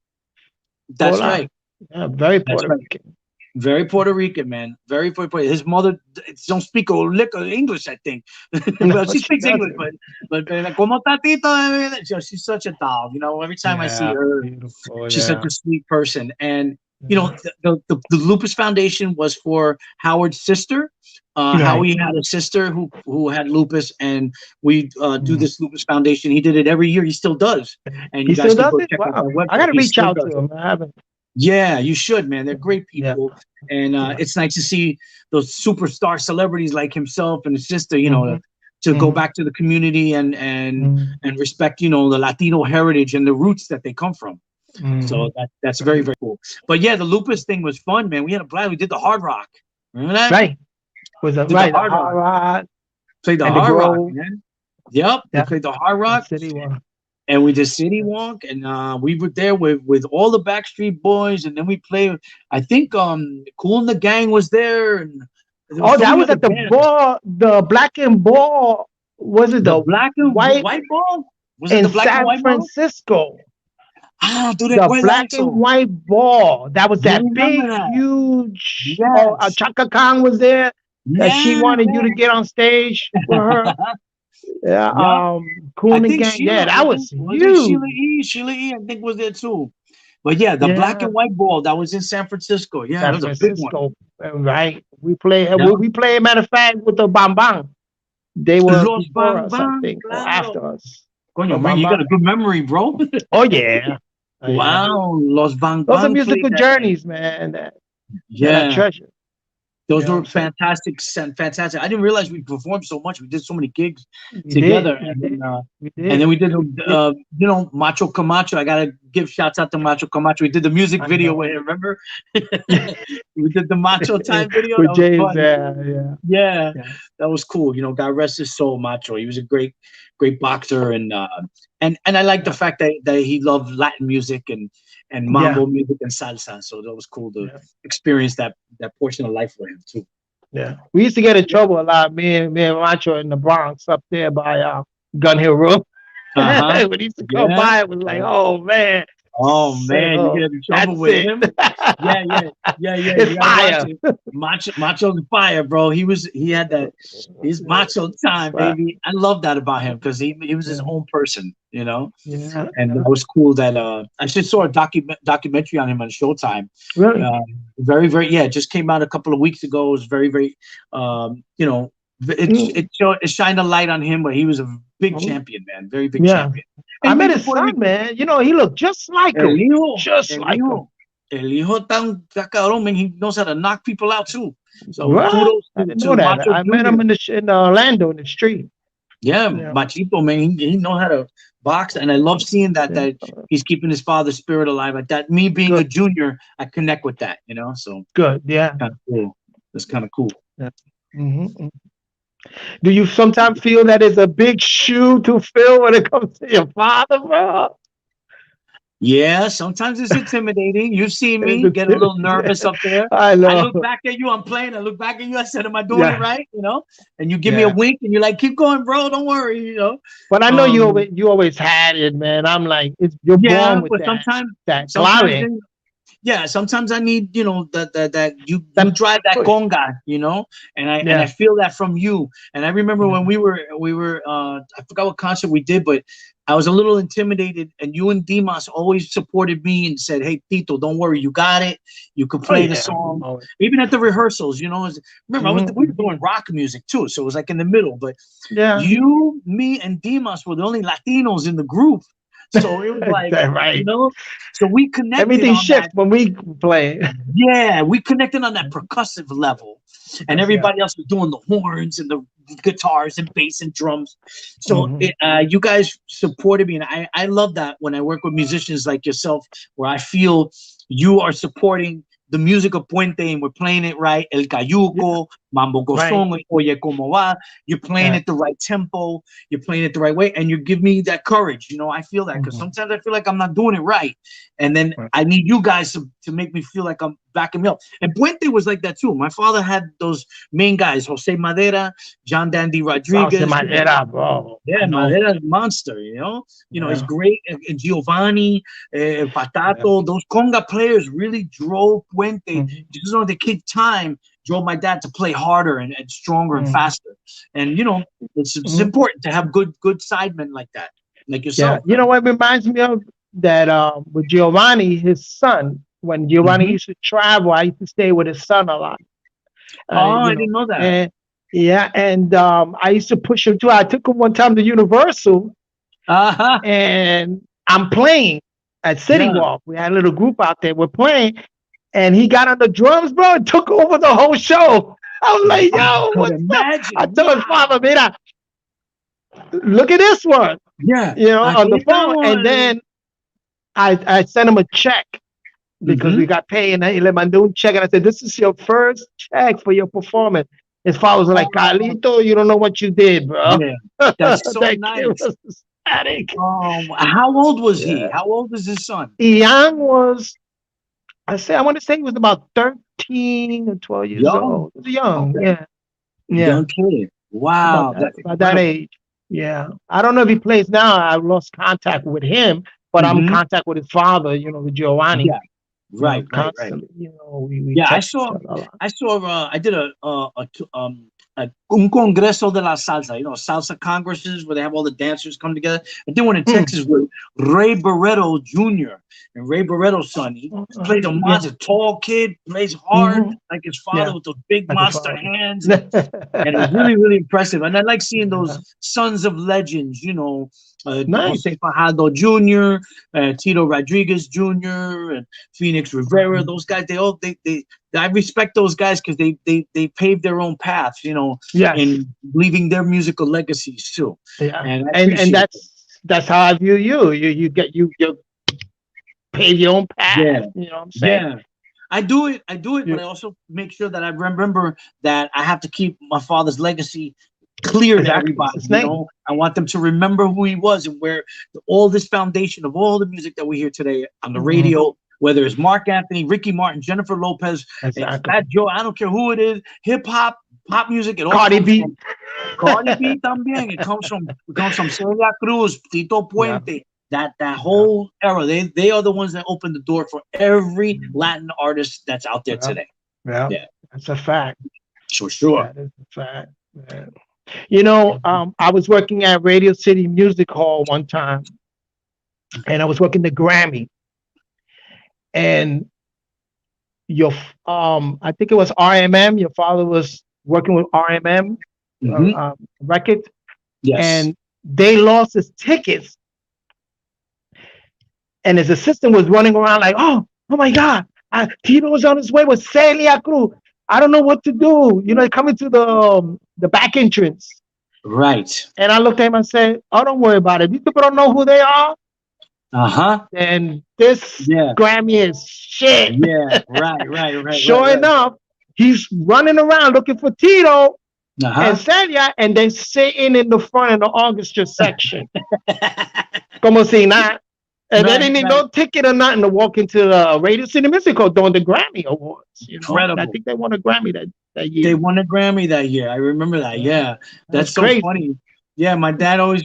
That's Pola. right. Yeah, very That's Puerto right. Rican. Very Puerto Rican, man. Very Puerto Rican. His mother don't speak a lick of English, I think. No, Well, she she speaks English, doesn't. but como tatito, she's such a doll. Every time I see Yeah. her, Beautiful. she's such Yeah. a sweet person. And Yeah. the Lupus Foundation was for Howard's sister. Right. Howie had a sister who had lupus, and we do Mhm. this Lupus Foundation. He did it every year. He still does, and He you still guys can does go it? check out Wow. our I website. gotta He reach still out does to it. him. I haven't. Yeah, you should, man. They're great Yeah, people, and yeah. it's nice to see those superstar celebrities like himself and his sister. Hmm. To go Hmm. back to the community Hmm. and respect, the Latino heritage and the roots that they come from. So Hmm. that's very very cool. But yeah, the lupus thing was fun, man. We had a blast. We did the Hard Rock. Remember that? Right. Was that Did the right? The Hard hard Rock. rock Played the and the Hard Rock, grove. man. Yep, we Yeah, played the Hard and Rock. city one. And we did City Walk, and we were there with all the Backstreet Boys, and then we played. I think Cool and the Gang was there, and there was Oh, so that many was other at the bands. ball, the black and ball. Was it The the black and white white ball, was it in the black and San white ball? Francisco? Ah, tú The recuerdas black and eso? white ball. That was You that remember big, that? huge. Oh, Yes, Chaka Khan was there. That she yeah, wanted you to man. get on stage with her. Yeah, Yep. I Coon and think Gang. Yeah, Sheila that wasn't was was it Sheila huge. E? Sheila E. I think was there too. But yeah, the black Yeah, and white ball that was in San Francisco. Yeah, that San was a big one. Francisco. Right. We play. Yeah. We play. Matter of fact, with the Bang Bang. They were Los before Bang us, I Bang, think, or claro. after us. Coño, The man, Bang you got Bang. a good memory, bro. Oh yeah. Oh, yeah. Wow, Los Bang Those are Bang played musical that night. journeys, man. That I Yeah, treasure. You those know what were I'm saying? fantastic, fantastic. I didn't realize we performed so much. We did so many gigs We did. together, We did. We and then did. we did, We did. Macho Camacho. I gotta give shouts out to Macho Camacho. We did the music I video know. with him. Remember? We did the Macho time video. With That was James, fun. yeah. Yeah, Yeah. that was cool. God rest his soul, Macho. He was a great boxer, and I like the Yeah. fact that he loved Latin music and Yeah. mambo music and salsa. So that was cool to Yeah. experience that portion of life with him too. Yeah. We used to get in Yeah. trouble a lot, me and Macho in the Bronx up there by Gun Hill Road. Uh huh. When he used to come Yeah. by, it was like, oh man. Oh Say, man, you oh, get in trouble that's with it. him. Yeah, yeah, yeah, yeah. It's You gotta watch fire. it. Macho's fire, bro. He had that his macho It's time, fire. baby. I love that about him because he was his Yeah. own person. Yeah. And it Yeah. was cool that I just saw a documentary on him on Showtime. Really? Very very yeah, it just came out a couple of weeks ago. It was very very um, you know Mm. it shined a light on him, but he was a big Oh, champion, man, very big yeah. champion. I And met he's a his Puerto son, Rican. man. He looked just like El him. hijo, Just el like him. hijo, el hijo tan cabrón, man. He knows how to knock people out too. So What? kudos I didn't know to that. Macho I met him Junior. in Orlando in the street. Yeah, Yeah. Machito, man, he knows how to box, and I love seeing Yeah. that he's keeping his father's spirit alive. Like that, me being a Good. junior, I connect with that. So Good. Yeah. kind of cool. That's kind of cool. Yeah. Hmm. Do you sometimes feel that it's a big shoe to fill when it comes to your father, bro? Yeah, sometimes it's intimidating. You see It's me a get a little nervous up there. I I know. look back at you, I'm playing. I look back at you, I said, am I doing it Yeah. right? And you give me a Yeah. wink and you're like, keep going, bro. Don't worry. But I know Um, you always had it, man. I'm like, you're yeah, born with but that sometimes clave, yeah, sometimes I need, that you that drive that push. conga, and I Yeah. feel that from you. And I remember when Yeah. we were I forgot what concert we did, but I was a little intimidated, and you and Dimas always supported me and said, "Hey, Tito, don't worry, you got it. You can Oh play the yeah. song." Oh. Even at the rehearsals. Remember, we were Hmm. doing rock music too, so it was like in the middle. But Yeah. you, me, and Dimas were the only Latinos in the group, so it was like, you Right. know, so we connected Everything on that. shifts when we play. Yeah, we connected on that percussive level, and Yeah. everybody else was doing the horns and the guitars and bass and drums. So Hmm. you guys supported me, and I love that when I work with musicians like yourself, where I feel you are supporting the music of Puente, and we're playing it right. El Yeah. Cayuco, Mambo Right. Gozón, Oye Como Va. You're playing Yeah. it the right tempo. You're playing it the right way, and you give me that courage. I feel that because Hmm. sometimes I feel like I'm not doing it right, and then I need you guys to make me feel like I'm backing me up. And Puente was like that too. My father had those main guys: Jose Madera, John Dandy Sauce in Rodriguez. my head up, bro. I Yeah, know. Madera's monster. It's Yeah. great. And Giovanni, Yeah. Patato, those conga players really drove Puente. Hmm. Just the kid time drove my dad to play harder and stronger and Hmm. faster. And it's Hmm. important to have good sidemen like that, like Yeah. yourself, You know what reminds me of that with Giovanni, his son. When man. Giovanni used to travel, I used to stay with his son a lot. Oh, I didn't know that. And yeah, and I used to push him too. I took him one time to Universal, Uh-huh. and I'm playing, at City Yeah. Walk. We had a little group out there. We're playing, and he got on the drums, bro, and took over the whole show. I was like, I yo, could what's up? I imagine. told his father, Wow. mira, look at this one, Yeah. on the Aquí phone. And estamos. then I sent him a check because we Mm-hmm. got paid, and he le mandé un check, and I said, this is your first check for your performance. His father was like, Oh, Carlito, you don't know what you did, bro. yeah. That's so That kid nice. was ecstatic. How old was he? Yeah. How old is his son? Young was, I want to say he was about 13 or 12 years Young. old. He was young, Okay. yeah. Yeah. Young kid. About Wow. that, That's about that incredible. age. Yeah. I don't know if he plays now. I lost contact with him, but I'm in Mm-hmm. contact with his father, with Giovanni, Yeah. Right. Right. Right. constantly. We Yeah, text each other a lot. I did a un congreso de la salsa, salsa congresses where they have all the dancers come together. I did one in Mm. Texas with Ray Barreto Jr. and Ray Barreto's son. He plays a Yeah. monster, tall kid, plays hard Hmm. like his Yeah. father with those big Like his monster father. hands, and it was really, really impressive. And I like seeing Yeah. those sons of legends, Nice. Jose Fajardo Jr., Tito Rodriguez Jr., and Phoenix Rivera. Mhm. Those guys, they I respect those guys because they paved their own paths, Yes. in leaving their musical legacies too. Yeah. And I And appreciate it. that's how I view you. You pave your own path. Yeah, You know what I'm saying? yeah. I do it, but You I also make sure that I remember that I have to keep my father's legacy clear to exactly. It's everybody. his name. I want them to remember who he was and where all this foundation of all the music that we hear today on the Hmm. radio, whether it's Mark Anthony, Ricky Martin, Jennifer Lopez, Exactly. Fat Joe, I don't care who it is, hip hop, pop music, it all Cardi comes B. from Cardi B también. It comes from Celia Cruz, Tito Yeah. Puente. That Yeah. whole era. They are the ones that opened the door for every Mhm. Latin artist that's out there Yeah. today. Yeah. Yeah, That's a fact. for sure. That is a fact. Yeah. I was working at Radio City Music Hall one time, and I was working the Grammy, and I think it was RMM. Your father was working with RMM Hmm. record, Yes. and they lost his tickets, and his assistant was running around like, oh my God, Tito was on his way with Celia Cruz. I don't know what to do. Coming to the back entrance. Right. And I looked at him and said, oh, don't worry about it. These people don't know who they are. Uh huh. And this Yeah. Grammy is shit. Yeah. Right. Right. Right. Right. Sure Right. enough, he's running around looking for Tito Uh and huh. Celia, and they're sitting in the front of the orchestra section. Como si nada. And they Right. didn't need Right. no ticket or nothing to walk into the Radio City Music Hall during the Grammy Awards. And I Incredible. think they won a Grammy that They year. won a Grammy that year. I remember that. Yeah, Yeah, that was that's so crazy. funny. Yeah, my dad always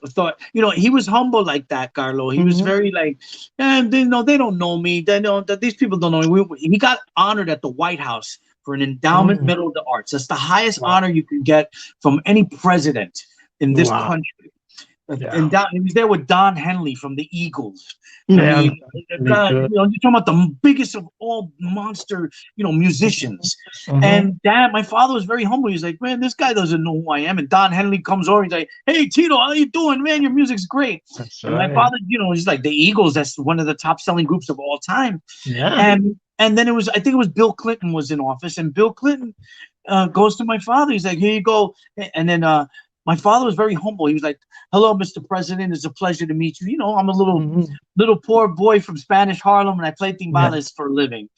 thought, he was humble like that, Carlo. He was Hmm. very like, they don't know me. They know that these people don't know me. He got honored at the White House for an endowment Hmm. medal of the arts. That's the highest Wow. honor you can get from any president in this Wow. country. Yeah. And he was there with Don Henley from the Eagles. I Yeah. mean, Really good. you're talking about the biggest of all monster, musicians. Hmm. And my father was very humble. He's like, man, this guy doesn't know who I am. And Don Henley comes over. He's like, hey, Tito, how you doing, man? Your music's great. That's And my right. father, he's like, the Eagles, that's one of the top selling groups of all time. Yeah. And then I think it was Bill Clinton was in office. And Bill Clinton goes to my father. He's like, here you go. And then my father was very humble. He was like, hello, Mr. President. It's a pleasure to meet you. I'm a Hmm. little poor boy from Spanish Harlem, and I play Yeah. timbales for a living.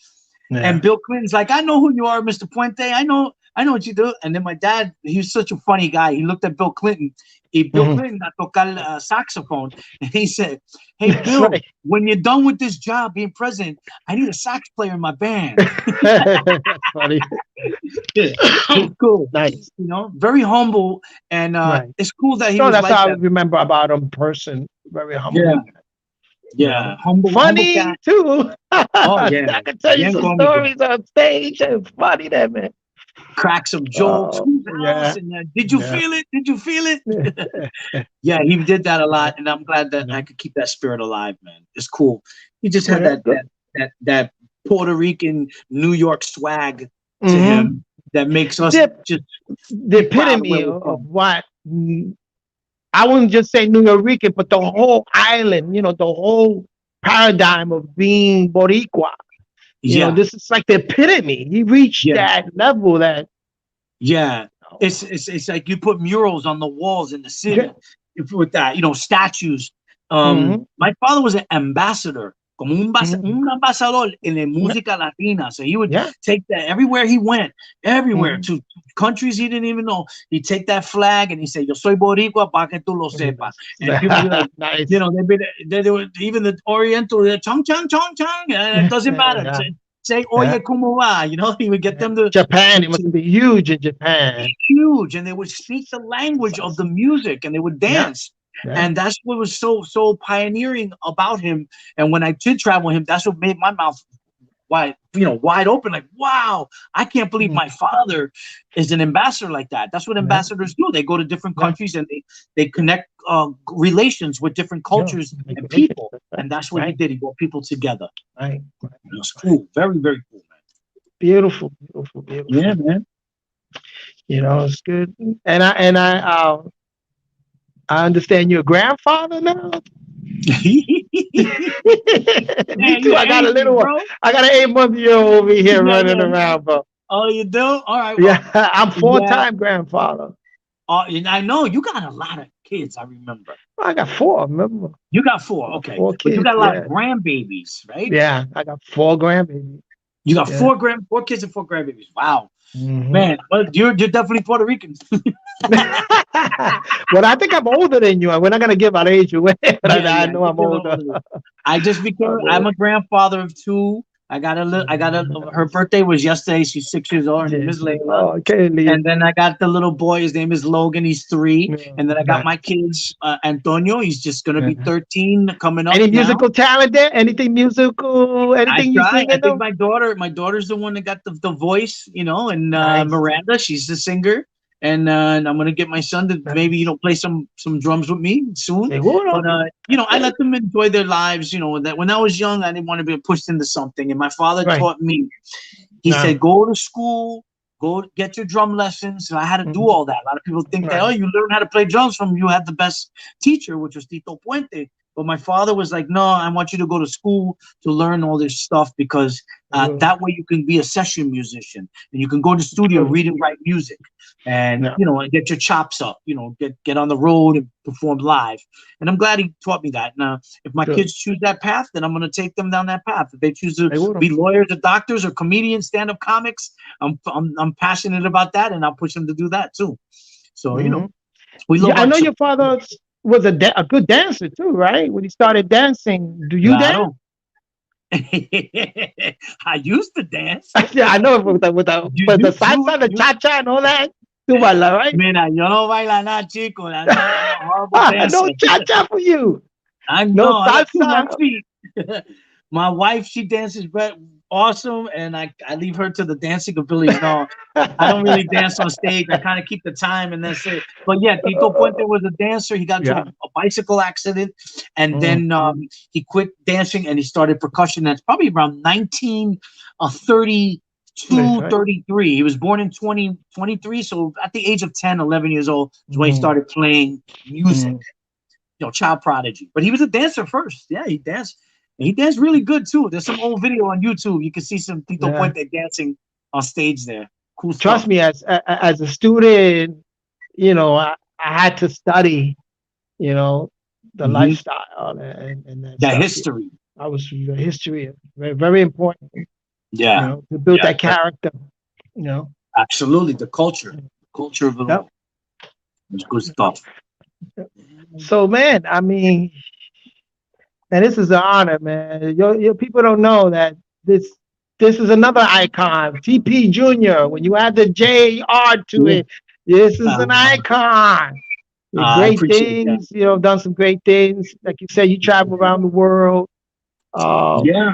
And Yeah. Bill Clinton's like, I know who you are, Mr. Puente. I know what you do. And then my dad, he was such a funny guy. He looked at Bill Clinton. Bill Hmm. Clinton a tocar saxophone. And he said, hey, That's Bill, right. when you're done with this job being president, I need a sax player in my band. That's funny. Yeah, it's cool. Nice. Very humble. And Nice. it's cool that he No, was that's like how I that. remember about him person. Very Yeah, humble. yeah. Humble Funny cat. too. Oh, yeah. I can tell you Bien some cómico. stories on stage. It's funny, that man. Crack some jokes. Oh, Whose house? yeah. And did you Yeah. feel it? Did you feel it? Yeah. Yeah, he did that a Yeah. lot, and I'm glad that Yeah. I could keep that spirit alive, man. It's cool. He just Well, had that's good. that Puerto Rican New York swag to Hmm. him that makes us The, just the be proud of where epitome we're of from. what I wouldn't just say New York, but the whole island, the whole. paradigm of being Boricua. Yeah, This is like the epitome. He reached yeah, that level that, yeah. oh, It's like you put murals on the walls in the yeah, city with that, statues. hmm, My father was an ambassador, como un ambasador en la yeah, música latina. So he would yeah, take that everywhere he went, everywhere hmm, to countries he didn't even know. He'd take that flag and he'd say, "Yo soy boricua para que tú lo sepas." And people be like, nice. they would even the Oriental, chong chong chong chong. It doesn't matter. Yeah, Say, yeah. oye, como va? He would get them Japan, it must to be huge in Japan. huge, and they would speak the language of the music and they would Yeah, dance. yeah. And that's what was so pioneering about him. And when I did travel with him, that's what made my mouth wide open, like, wow, I can't believe Mm, my father is an ambassador like that. That's what yeah, ambassadors do. They go to different yeah, countries and they connect relations with different yeah. cultures and Regulations. people. That's right. And that's what he Right, did. He brought people together. right, It was cool. Very, very cool, beautiful, beautiful, man. beautiful. Yeah, man. It's good. I understand you're a grandfather now. Me Yeah, too. you I got a Asian, little one. bro. I got an 8-month-old over here Yeah, running yeah. around, bro. Oh, you do? All right. Yeah, Well, I'm yeah. 4-time grandfather. And I know you got a lot of kids. I remember I got four. Remember, you got four. I got Okay, four but you kids. got a lot of Yeah, grandbabies, right? yeah. I got four grandbabies. You got Yeah. four kids and four grandbabies. Wow, Hmm. man. Well, you're definitely Puerto Rican. Well, I think I'm older than you. We're not gonna give our age away, but Yeah, I yeah. know I'm older. I just became. I'm I'm old. a grandfather of two. I got a. Her birthday was yesterday. She's 6 years old. Her name Yeah. is Layla. Oh, okay, Leah. And then I got the little boy. His name is Logan. He's 3. Yeah, And then I got nice. my kids. Antonio. He's just gonna be Yeah. 13 coming up Any now. musical talent there? Anything musical? I Anything you try. sing I in think them? my daughter's the one that got the voice, and Nice, Miranda, she's the singer, and I'm gonna get my son to maybe nice. play some drums with me soon. Seguro. But That's I it. let them enjoy their lives. That when I was young, I didn't want to be pushed into something, and my father Right. taught me. He No. said, "Go to school." Go get your drum lessons. So I had to do Mhm. all that. A lot of people think that, oh, Right. you learn how to play drums from you had the best teacher, which was Tito Puente. But my father was like, no, I want you to go to school to learn all this stuff because Seguro. that way you can be a session musician and you can go to the studio, True. read and write music, and No. and get your chops up. Get on the road and perform live. And I'm glad he taught me that. Now, if my True. kids choose that path, then I'm going to take them down that path. If they choose to Seguro. be lawyers or doctors or comedians, stand-up comics, I'm passionate about that, and I'll push them to do that too. So Hmm. we Yeah, love I our know your children. father was a good dancer too, right? When he started dancing, do you dance? Claro. I used to dance. Yeah, I know with the salsa, the You. cha cha, and all that. Tu baila, right? Mira, yo no baila nada, chico. I'm a horrible No dancer. cha cha for you. I No know. I got two salsa. left feet. My wife, she dances awesome, and I leave her to the dancing abilities. No, I don't really dance on stage. I kind of keep the time, and that's it. But yeah, Tito Puente was a dancer. He got into Yeah. a bicycle accident, and Mm, then he quit dancing and he started percussion. That's probably around 1932, that's right. 33. He was born in 2023. So at the age of 10, 11 years old is when he Mm, started playing music, mm, child prodigy. But he was a dancer first. Yeah, he danced. And he danced really good too. There's some old video on YouTube. You can see some Tito yeah. Puente dancing on stage there. Cool Trust stuff. me, as a student, I had to study, you know, the Hmm. lifestyle and that The stuff. history. I was the history of very, very important, Yeah. to build Yeah. that character, you know. Absolutely. The culture. Culture of it Yep. all. It's good stuff. So man, I mean, and this is an honor, man. Your people don't know that this is another icon, TP Jr. When you add the JR to Yeah. it, this is an Uh, icon. I Great appreciate that. things, done some great things. Like you said, you travel around the world. Um, Yeah.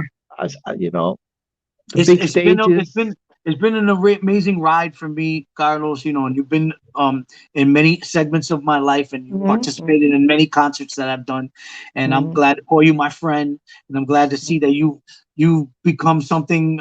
the big It's been stages. it's been an amazing ride for me, Carlos. And you've been in many segments of my life, and you Hmm. participated in many concerts that I've done. And I'm Hmm. glad to call you my friend, and I'm glad to see that you become something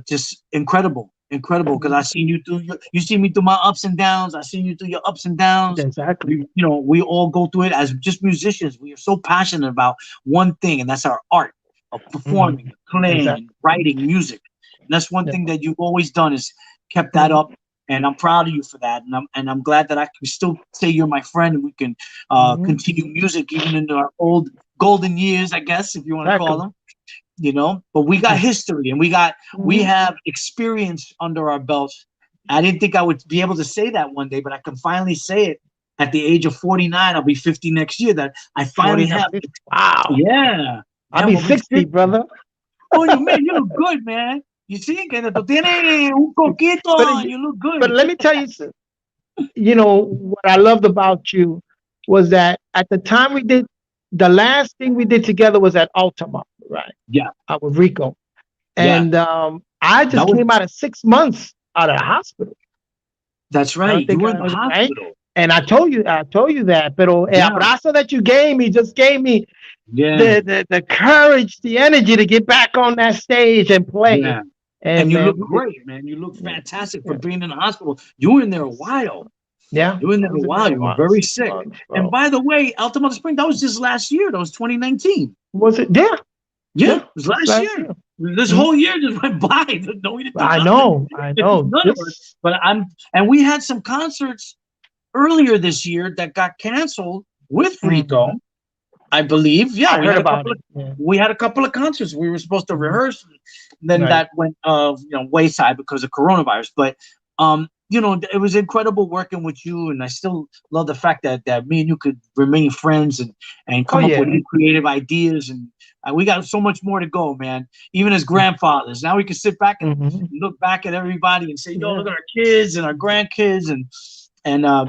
just incredible incredible. Because I seen you through you see me through my ups and downs. I seen you through your ups and downs. Exactly. We all go through it as just musicians. We are so passionate about one thing, and that's our art of performing, Mhm. playing, and Exactly. writing music. And that's one Yeah. thing that you've always done is kept that up. Mhm. And I'm proud of you for that. And I'm glad that I can still say you're my friend, and we can Mhm. continue music even in our old golden years, I guess, if you want to call Exactly. them. But we got history, and we Mhm. have experience under our belts. I didn't think I would be able to say that one day, but I can finally say it at the age of 49. I'll be 50 next year. That I finally 49, have. 50. Wow. Yeah, I'll yeah, be we'll be 60, 50. brother. Oh, you look good, man. You see, que tú tienes un But coquito, and you look but good. let me tell you, what I loved about you was that at the time we did the last thing we did together was at Altamont, right? Yeah, With Rico, yeah, and I that just was came out of 6 months out of the hospital. that's I don't right. You think were in I the was right. hospital. And I told you that. Pero el Yeah, abrazo that you gave me just gave me yeah, the courage, the energy to get back on that stage and play. yeah. And And you man, look we did. great, man. You look Yeah, fantastic for yeah, being in the hospital. You were in there a yes, while. yeah. You were in I there a was in there while. a You were while, very six sick. months, And bro. by the way, Altamont Spring, that was just last year. That was 2019. Was it? Yeah, Yeah, it yeah. was Just last last year. year. This Mhm. whole year just went by. No, we didn't do I nothing. know, I know. None of us. This. But and we had some concerts earlier this year that got canceled with Rico, Mhm. I believe. Yeah, I heard about it. Yeah. we had a couple of concerts we were supposed to Mhm. rehearse. Then Right. that went wayside because of coronavirus. But it was incredible working with you, and I still love the fact that me and you could remain friends and Oh come up with yeah. new creative ideas. And we got so much more to go, man. Even as grandfathers, now we can sit back and Hmm. look back at everybody and say, "Yo, Yeah. look at our kids and our grandkids," and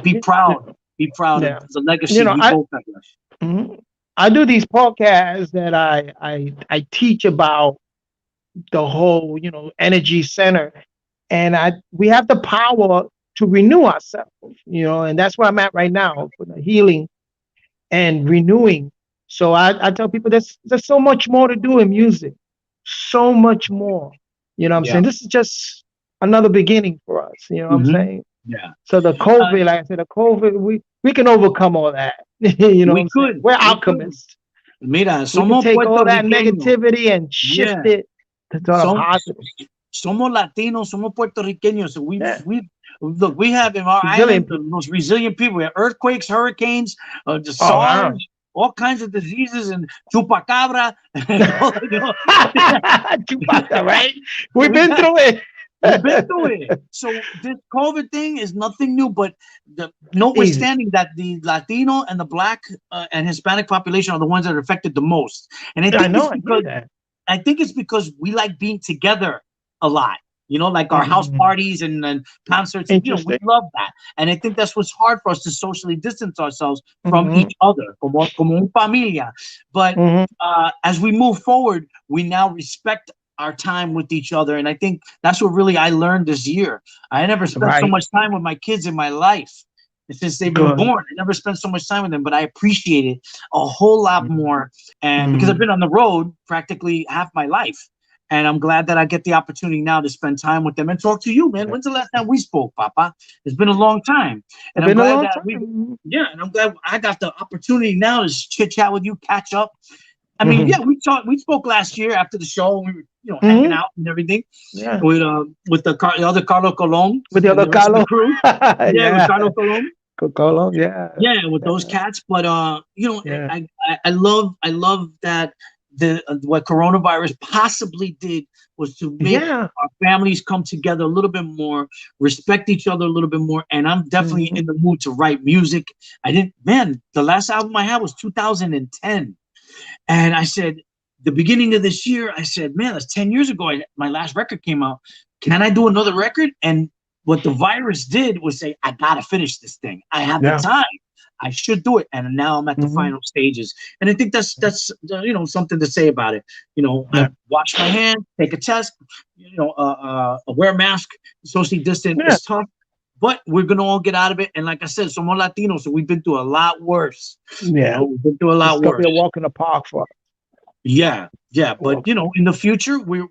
be Yeah. proud of Yeah. the legacy we I both have left. mhm. I do these podcasts that I teach about the whole energy center, and I we have the power to renew ourselves, and that's where I'm at right now for the healing and renewing. So I tell people there's so much more to do in music, so much more. You know what I'm Yeah. saying? This is just another beginning for us. You know what I'm Hmm. saying? Yeah. So the Uh, COVID, like I said, the COVID, we can overcome all that. You know what we I'm saying? could. We're We could. alchemists. Mira, We can somos take all that puertorriqueños. negativity and shift Yeah. it to the Som- positive. Somos Latinos. Somos puertorriqueños. So Yeah, we look. We have in our resilient island the people. most resilient people. We have earthquakes, hurricanes, the Oh, wow. SARS, all kinds of diseases, and chupacabra. And Chewbacca, right? We've we been got through it. We've been through it. So this COVID thing is nothing new, but Easy. notwithstanding that the Latino and the Black and Hispanic population are the ones that are affected the most. And I know. I hear that. I think it's because we like being together a lot. Like our house Mhm. parties and concerts, and we Interesting. love that. And I think that's what's hard for us to socially distance ourselves from Hmm. each other, como un familia. But Hmm. as we move forward, we now respect our time with each other, and I think that's what really I learned this year. I never spent so Right. much time with my kids in my life since they've been Good. born. I never spent so much time with them, but I appreciate it a whole lot more. And because I've Mm-hmm. been on the road practically half my life, and I'm glad that I get the opportunity now to spend time with them and talk to you, man. Yeah. When's the last time we spoke, Papa? It's been a long time, and It's I'm been a glad long that we, time. yeah, and I'm glad I got the opportunity now to chit chat with you, catch up. I mean, Hmm. yeah, we spoke last year after the show, and we were hanging Hmm. out and everything Yeah. with the other Carlo Colon With the and other the rest of the Carlo. crew. Yeah, with Yeah. Carlo Colon. Colo. Yeah. Yeah, with those Yeah. cats. But Yeah. I love that the what coronavirus possibly did was to make Yeah. our families come together a little bit more, respect each other a little bit more. And I'm definitely Hmm. in the mood to write music. I didn't, man. The last album I had was 2010. And I said, the beginning of this year, I said, man, that's 10 years ago. My last record came out. Can I do another record? And what the virus did was say, I got to finish this thing. I have the Yeah. time. I should do it. And now I'm at the Hmm. final stages. And I think that's something to say about it. I Yeah. wash my hands, take a test, wear a mask, socially distant. Yeah. It's tough. But we're gonna all get out of it. And like I said, somos Latinos, so we've been through a lot worse. Yeah. We've been through a It's lot gonna be worse. a walk in the park for us. Yeah, yeah, but Walk. in the future, we're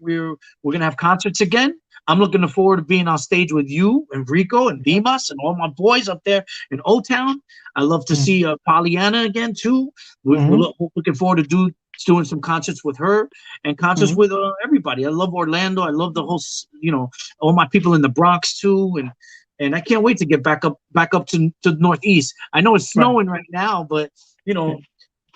gonna have concerts again. I'm looking forward to being on stage with you and Rico and Dimas and all my boys up there in Old Town. I love to see Pollyanna again too. Mm-hmm. We're looking forward to doing some concerts with her and concerts Mm-hmm. with everybody. I love Orlando. I love the whole, all my people in the Bronx too, and I can't wait to get back up to the Northeast. I know it's Right. snowing right now, but you Yeah. know,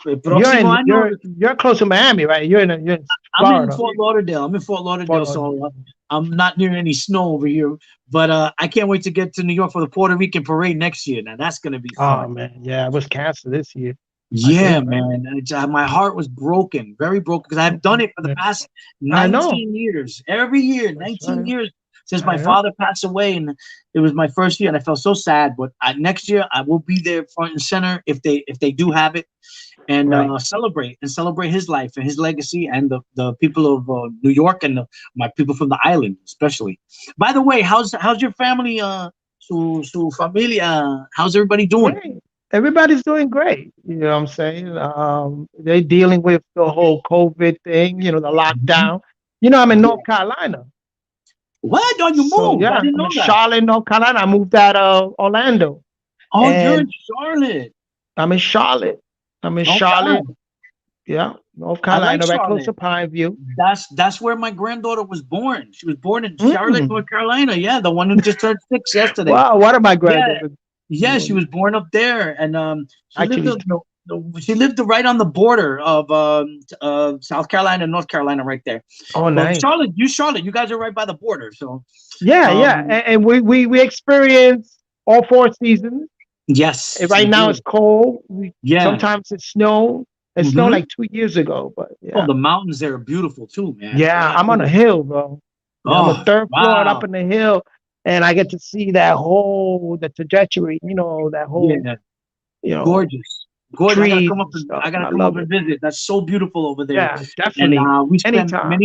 el You're próximo in año you're close to Miami, right? You're in I'm in Florida. Fort Lauderdale. I'm in Fort Fort Lauderdale, so Lauderdale. I'm not near any snow over here. But I can't wait to get to New York for the Puerto Rican parade next year. Now that's gonna be Oh fun. man, yeah, I was canceled this year. I Yeah, think, right? man. My heart was broken, very broken, because I've done it for the Yeah. past I know. 19 years. Every year, That's 19 right. years since my I know. father passed away, and it was my first year, and I felt so sad. But next year, I will be there front and center if they do have it, and Right. celebrate his life and his legacy, and the people of New York and my people from the island, especially. By the way, how's your family? Su familia. How's everybody doing? Great. Everybody's doing great. You know what I'm saying? They're dealing with the whole COVID thing, the Mhm. lockdown. I'm in North Carolina. What? Oh, you So moved? I yeah, didn't I'm in know that. Charlotte, North Carolina. I moved out of Orlando. Oh, you're in And Charlotte. I'm in Charlotte. I'm in Charlotte, Okay. yeah, North I like Carolina, right close to Charlotte. Pineview. That's where my granddaughter was born. She was born in Charlotte, Mm. North Carolina. Yeah, the one who just turned 6 yesterday. Wow, what am I Yeah, graduating? yeah, she was born up there, and she lived Actually, she lived right on the border of South Carolina and North Carolina, right there. oh, But nice. Charlotte, you guys are right by the border. So, Yeah, yeah. um, And we experience all four seasons. And yes, right we now do. it's cold. Yeah. Sometimes it snow. It snowed Hmm. like 2 years ago, but Oh, yeah. the mountains there are beautiful too, man. Yeah, I'm on a Absolutely. hill, bro. Yeah, I'm a Oh, third floor and up wow. in the hill, and I get to see the trajectory, that whole, Yeah. you know, Gorgeous. Gorgeous. trees and I stuff. gotta I come up love and it. visit. That's so beautiful over there. Yeah, And definitely. Anytime.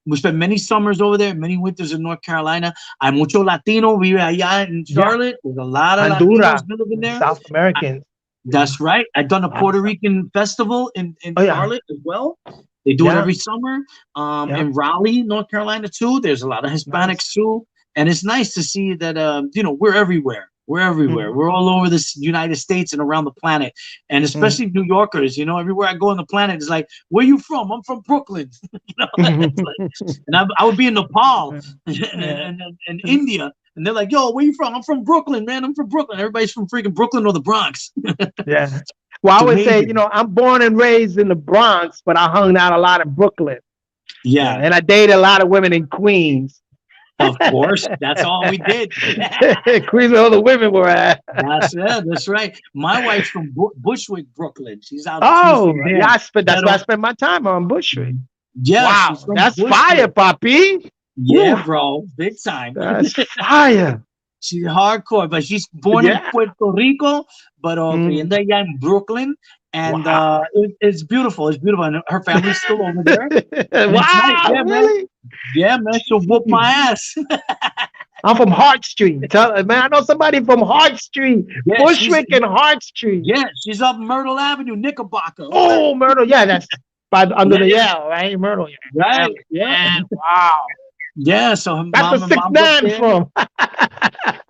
we spent many summers over there, many winters in North Carolina. Hay mucho Latino vive allá in Yeah. Charlotte. There's a lot of Latinos Honduras, living there. South Americans. That's right. I've done a A lot of Puerto stuff. Rican festival in Oh yeah, Charlotte as well. They do it yeah, every summer. yeah. In Raleigh, North Carolina too. There's a lot of Nice. Hispanics too, and it's nice to see that we're everywhere. We're everywhere. Hmm. We're all over this United States and around the planet, and Hmm. especially New Yorkers. Everywhere I go on the planet, it's like, "Where you from?" I'm from Brooklyn. It's like, and I would be in Nepal Yeah. and India, and they're like, "Yo, where you from?" I'm from Brooklyn, man. I'm from Brooklyn. Everybody's from freaking Brooklyn or the Bronx. Yeah. Well, I It's would say, amazing. I'm born and raised in the Bronx, but I hung out a lot in Brooklyn. Yeah, Yeah, and I dated a lot of women in Queens. of course. That's all we did. Queens where all the women were at. That's right. My wife's from Bushwick, Brooklyn. She's from Oh, there. yeah, that's where I Pero, spent my time on Bush Street. yeah, she's Wow, from that's fire, Bushwick. Papi. Yeah, Woo, bro, big time. that's fire. She's hardcore, but she's born in Yeah. Puerto Rico, but Mm. creyendo allá in Brooklyn, and Wow. it's beautiful. It's beautiful, and her family's still over there, and it's nice. Wow, Yeah, man. really? Yeah, man. She'll whoop my ass. I'm from Hart Street. Man, I know somebody from Hart Street, Yeah, Bushwick and Hart Street. she's up Myrtle Avenue, Knickerbocker. Oh, Oh, Myrtle. Yeah, that's by under yeah, the yeah, Yale, right? Myrtle. Yeah. right. Yeah, Man, wow. yeah. So her That's mom the and six mom's up nine there. from.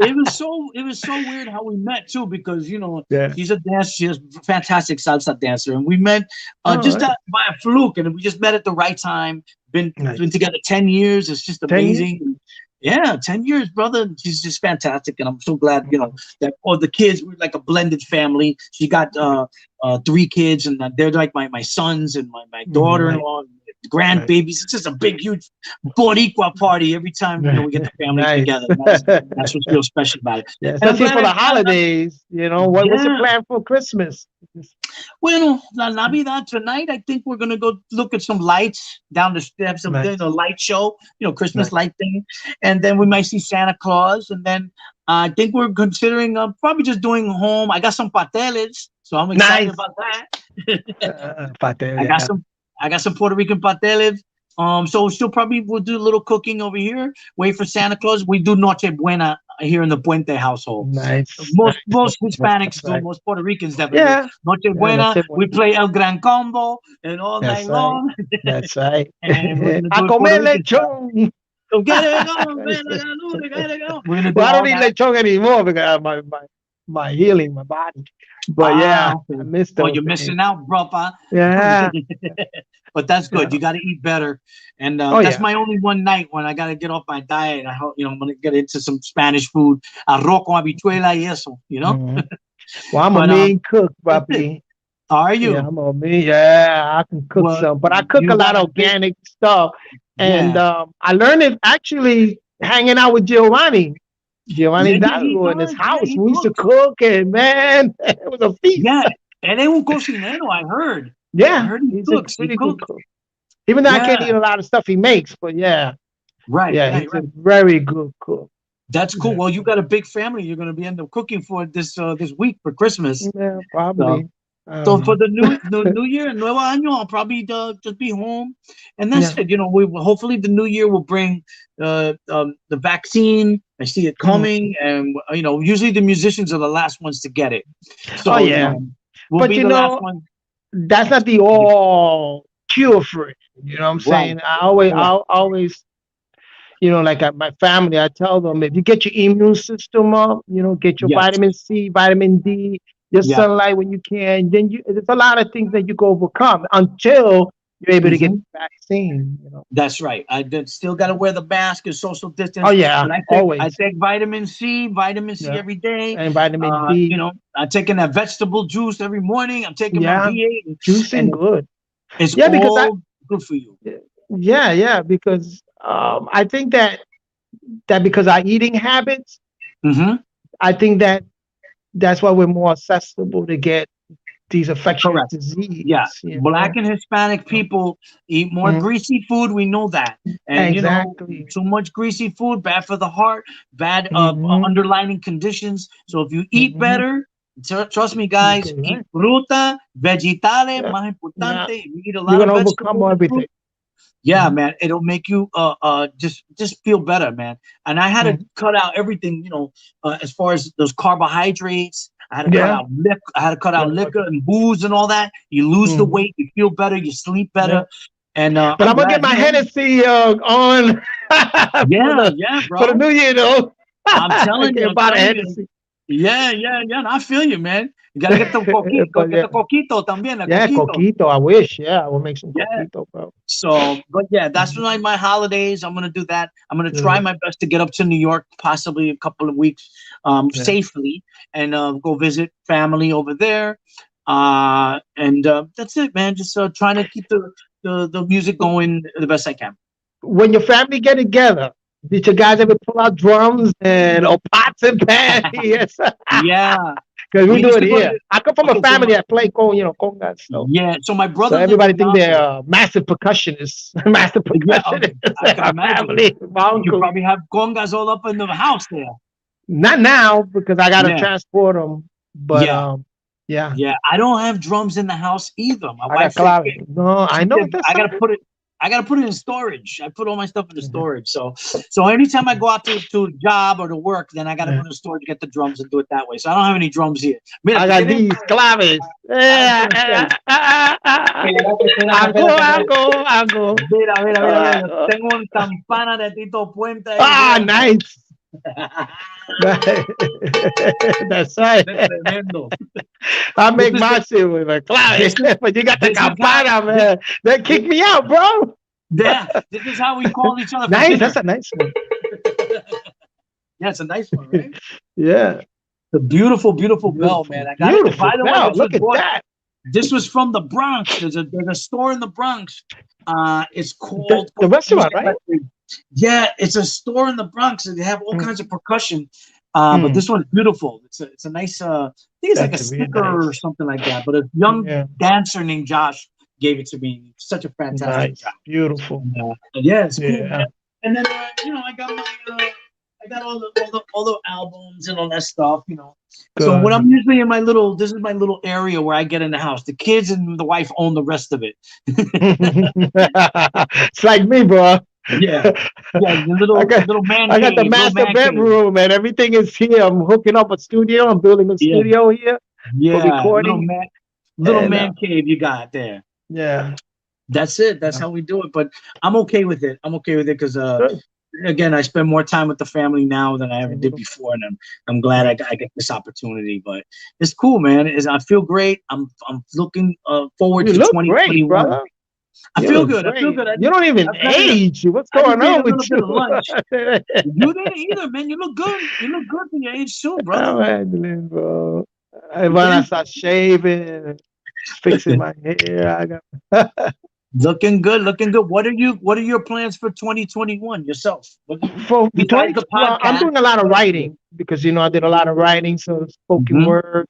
It was so weird how we met too, because Yeah. she's a dancer, she's a fantastic salsa dancer, and we met Oh, just right. by a fluke, and we just met at the right time. Been Nice. together 10 years. It's just 10 years. amazing. Yeah, 10 years, brother. She's just fantastic, and I'm so glad Mhm. that all the kids we're like a blended family. She got three kids, and they're like my sons and my Nice. daughter-in-law, and Nice. grandbabies. It's just a big, huge Boricua party every time we get the families Nice. together. And that's what's real special about it. Yeah, And I'm especially glad for the I holidays. What's your yeah. plan for Christmas? Bueno, la Navidad tonight, I think we're gonna go look at some lights down the steps of Nice. the light show, Christmas Nice. light thing, and then we might see Santa Claus, and then I think we're considering probably just doing home. I got some pateles, so I'm excited Nice. about that. Patel, I got yeah. some I got some Puerto Rican pateles. So she'll probably will do a little cooking over here. Wait for Santa Claus. We do Noche Buena here in the Puente household. Nice. Most Nice. most That's Hispanics do, right. most Puerto Ricans definitely do. Yeah. Noche Yeah, that's Buena, it. we play El Gran Combo and all night That's right. long, That's right. and we're gonna A do it comer Puerto Rican style. lechon. So get it going, man. I gotta do it. I gotta go. We're gonna do Well, I don't all eat that. lechon anymore because of my healing, my body. But Ah, yeah, I okay. miss Oh, those you're missing days. out, bro. Yeah, But that's good. yeah. You got to eat better, and Oh that's yeah. my only one night when I got to get off my diet. I hope I'm gonna get into some Spanish food, arroz con habichuela y eso. Hmm. Well, I'm a But mean cook, that's it. puppy. Are Yeah, you? I'm a mean. Yeah, I can cook Well, some, but I cook a you lot got a of big, organic stuff, and yeah, I learned it actually hanging out with Giovanni. Giovanni yeah, yeah. He Dago in his does. Yeah, house. he We used to cooks. cook, and man, it was a feast. Yeah, él es un cocinero. I heard. I Yeah, heard he he's a cooks. He pretty good cooks. cook. Even though I can't eat Yeah, a lot of stuff he makes, but yeah, right, yeah, right, he's a right. very good cook. That's cool. Yeah, Well, you got a big family. You're going to be end up cooking for this week for Christmas. yeah, So, probably. I so don't for know. the new year, Nuevo Año, I'll probably just be home, and that's Yeah. it. We hopefully the new year will bring the vaccine. I see it Mhm. coming, and usually the musicians are the last ones to get it. Oh So yeah, we'll but be the last one. that's not the all cure for it. You know what I'm Right. saying? I Correct. always, like at my family, I tell them if you get your immune system up, get your Yes. vitamin C, vitamin D, your Yeah. sunlight when you can, then there's a lot of things that you can overcome until you're able to get hmm the vaccine. That's right. Still got to wear the mask and social Oh distance, yeah, but I always. take vitamin C Yeah, every day. and vitamin D. I'm taking that vegetable juice every morning. I'm taking my Yeah, B8, juicing and good. it's Yeah, because all good for you. yeah, because I think that because our eating habits, hmm I think that's why we're more accessible to get these infectious Correct. Yeah, disease. Black and Hispanic people eat more Mhm. greasy food. We know that, and Exactly. too much greasy food bad for the heart, bad Hmm. underlying conditions. So if you eat Hmm. better, trust me, You guys, could, eat right? fruta, vegetales, Yeah, más yeah. importante. You eat a You're lot of gonna overcome vegetables and fruit. everything. Yeah, Hmm. man, it'll make you just feel better, man. And I had to Hmm. cut out everything, as far as those carbohydrates. I had to cut Yeah, out liquor. I had to cut yeah, out liquor and booze and all that. You lose the hmm weight, you feel better, you sleep yeah. better, and But I'm I'm gonna get glad, my Hennessy on for yeah, the yeah, for the bro. new year though. I'm telling you, Get I'm about a telling you. Hennessy. Yeah, yeah, yeah. And I feel you, man. You gotta get the coquito, But get yeah, the coquito también, the yeah, coquito. coquito. I wish. Yeah, I will make some Yeah. coquito, bro. So, but yeah, that's Mhm. like my holidays. I'm gonna do that. I'm gonna try Good. my best to get up to New York, possibly a couple of weeks, Yeah. safely, and go visit family over there. And that's it, man. Just trying to keep the music going the best I can. When your family get together, did you guys ever pull out drums and or pots and pans? Yes, Yeah, because we we do used it to go to. here. I come from a Okay, so family that play conga stuff. yeah, so my So brother lives everybody in think they're Yonkers. massive percussionists, master Yeah, percussionists. I can Our imagine. family, my You uncle. probably have congas all up in the house there. Not now because I gotta Yeah, transport them. But yeah. yeah, Yeah, I don't have drums in the house either. My I got wife said, clave. No, I she know said what that I gotta sound. put it. I gotta put it in storage. I put all my stuff in the Mhm. storage. So anytime I go out to a job or to work, then I gotta go Yeah. to the store to get the drums and do it that way. So I don't have any drums here. Mira, I tú got tienes. these claves. I was Yeah. gonna say, I go, espérate, I espérate. go, I go. Mira. Yo Uh, tengo un campana de Tito Puente ahí, mira. nice. That's right. De tremendo. I This make is my the shit with a this clave, is but you got the this is how campana, this, man. They kick me out, bro. yeah, this is how we call each other for Nice. That's dinner. a nice one. Yeah, it's a nice one, right? Yeah. The beautiful, beautiful bell, man. Beautiful. I got it. Beautiful By the way, bell. Look at that. this was from the Bronx. There's a store in the Bronx. It's The, called the Coast restaurant, Music right? Record. Yeah, it's a store in the Bronx, and they have all Mm, kinds of percussion. But mm. this one's beautiful. It's a nice. I think it's like a That's really sticker or nice. something like that. But a young Yeah. dancer named Josh gave it to me. Such a fantastic job. Nice. Beautiful. Yeah, it's cool, man. Yeah. And then I got all the albums and all that stuff. So when I'm Good. usually in this is my little area where I get in the house. The kids and the wife own the rest of it. It's like me, bro. Yeah, yeah, the I got little man I got the cave, little master man cave. bedroom and everything is here. I'm hooking up a studio. I'm building a Yeah, studio here for yeah, recording. little And man cave you got there. yeah, That's it. That's yeah. how we do it. But I'm okay with it. I'm okay with it because Good. again, I spend more time with the family now than I ever did Mhm. before, and I'm glad Right. I get this opportunity. But it's cool, man. I feel great. I'm looking forward You to look great, 2021. brother. I You feel look good. I feel great. good. You don't even age. What's I going just ate on a with little bit you? of lunch. You didn't either, man. You look good. You look good for your age too, brother. I'm handling, bro. And when I Thank start shaving, fixing you. my hair, I got Looking good, looking good. What are your plans for 2021 yourself? for Besides 20. the Well, I'm podcast, doing a lot of what else you writing because I did a lot of writing, so spoken do? word,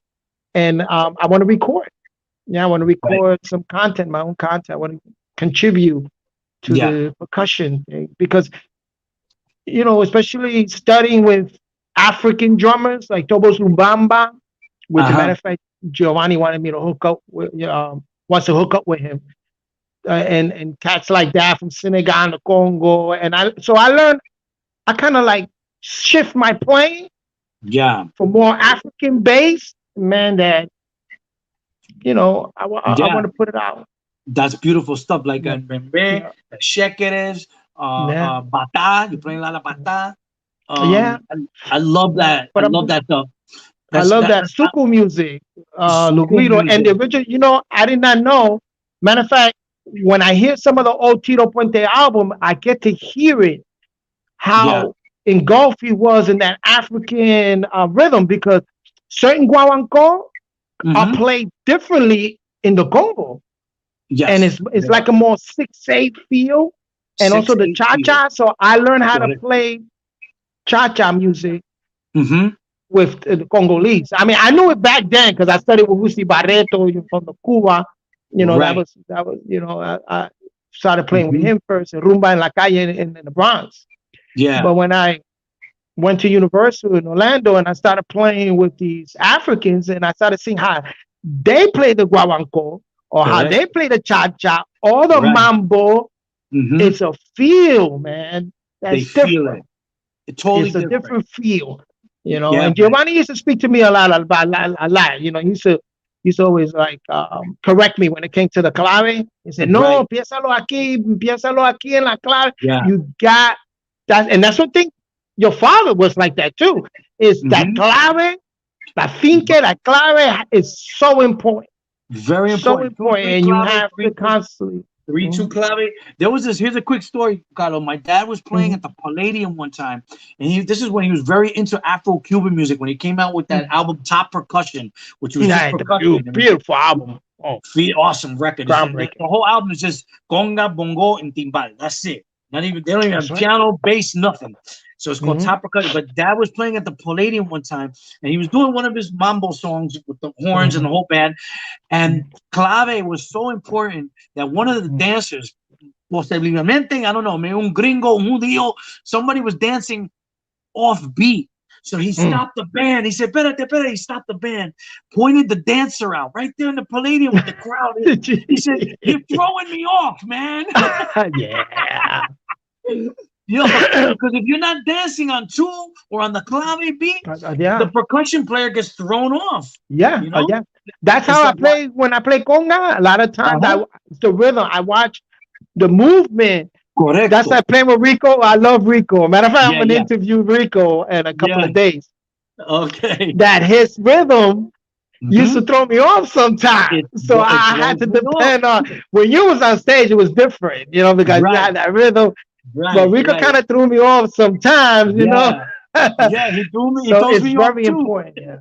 and I want to record. Yeah, I want to Right. record some content, my own content. I want to contribute to Yeah. the percussion thing because especially studying with African drummers like Tobos Lumbamba, which, a matter Uh-huh. of fact, Giovanni wanted me to hook up with, wants to hook up with him, and cats like that from Senegal and the Congo, and I learned, I kind of like shift my playing Yeah. for more African based, man. That I Yeah. want to put it out. That's beautiful stuff. Like Yeah, Mbembe, yeah, the Shekeres, yeah, Bata. You're playing a lot of Bata. yeah. I love Yeah. that. I But love that stuff. I love that That's Suku music, Suku Lugrido, and the music. original. I did not know. Matter of fact, when I hear some of the old Tito Puente album, I get to hear it Yeah. how engulfed he was in that African rhythm because certain guaguancó are Mm-hmm. played differently in the Congo, and Yes. it's They like are. a more 6/8 feel, and also Six, the eight cha feel. cha. So I learned how to Correct. play cha cha music Mm-hmm. with the Congolese. I mean, I knew it back then because I studied with Lucy Barreto, from the Cuba. That Right. was I started playing with Mm-hmm. him first, and Rumba en la Calle in the Bronx. Yeah. But when I went to Universal in Orlando and I started playing with these Africans, and I started seeing how they play the guaguancó or how Correct. they play the cha cha or the Right. mambo. Mm-hmm. It's a feel, man. They That's feel different. it. It's totally It's a different. different feel, Yeah, And man. Giovanni used to speak to me a lot about a lot. He used to always like correct me when it came to the clave. He said, Right. "No, piénsalo aquí en la clave. Yeah. You got that," and that's what thing. Your father was like that too. Is that Mm-hmm. clave, la finque, that clave is Very so important. Two, important, three and you clave, have to three, two, constantly. three, two Mhm, clave. There was this. Here's a quick story, Carlo. My dad was playing mhm, at the Palladium one time, and this is when he was very into Afro-Cuban music. When he came out with that mhm. album Top Percussion, which was just Nah, the percussion. It was beautiful album. Oh, awesome record. The groundbreaking. whole album is just conga, bongo, and timbal. That's it. Not even they don't even That's have right. piano, bass, nothing. So it's called Hmm. Top Percussion. But Dad was playing at the Palladium one time, and he was doing one of his mambo songs with the horns and the Hmm. whole band. And clave was so important that one of the Hmm. dancers, posiblemente, I don't know, maybe un gringo, un judío, somebody was dancing off beat. So he Mm. stopped the band. He said, "Espérate, espérate." He stopped the band, pointed the dancer out right there in the Palladium with the crowd. He said, "You're throwing me off, man." Yeah. Yo, because if you're not dancing on two or on the clave beat, the Yeah. percussion player gets thrown off. Yeah. You know, Yeah. That's it's how I like what? play when I play conga. A lot of times, Uh-huh. the rhythm. I watch the movement. That's Correcto. like playing with Rico. I love Rico. Matter of fact, I'm Yeah, gonna yeah, interview Rico in a couple yeah. of days. Okay. That his rhythm used to Mm-hmm. throw me off sometimes. So It I had throws to me off. depend on when you was on stage. It was different, because you Right, had that rhythm. But right, Rico right. kind of threw me off sometimes. Yeah, yeah. He So throws it's me off very too. important. Yeah,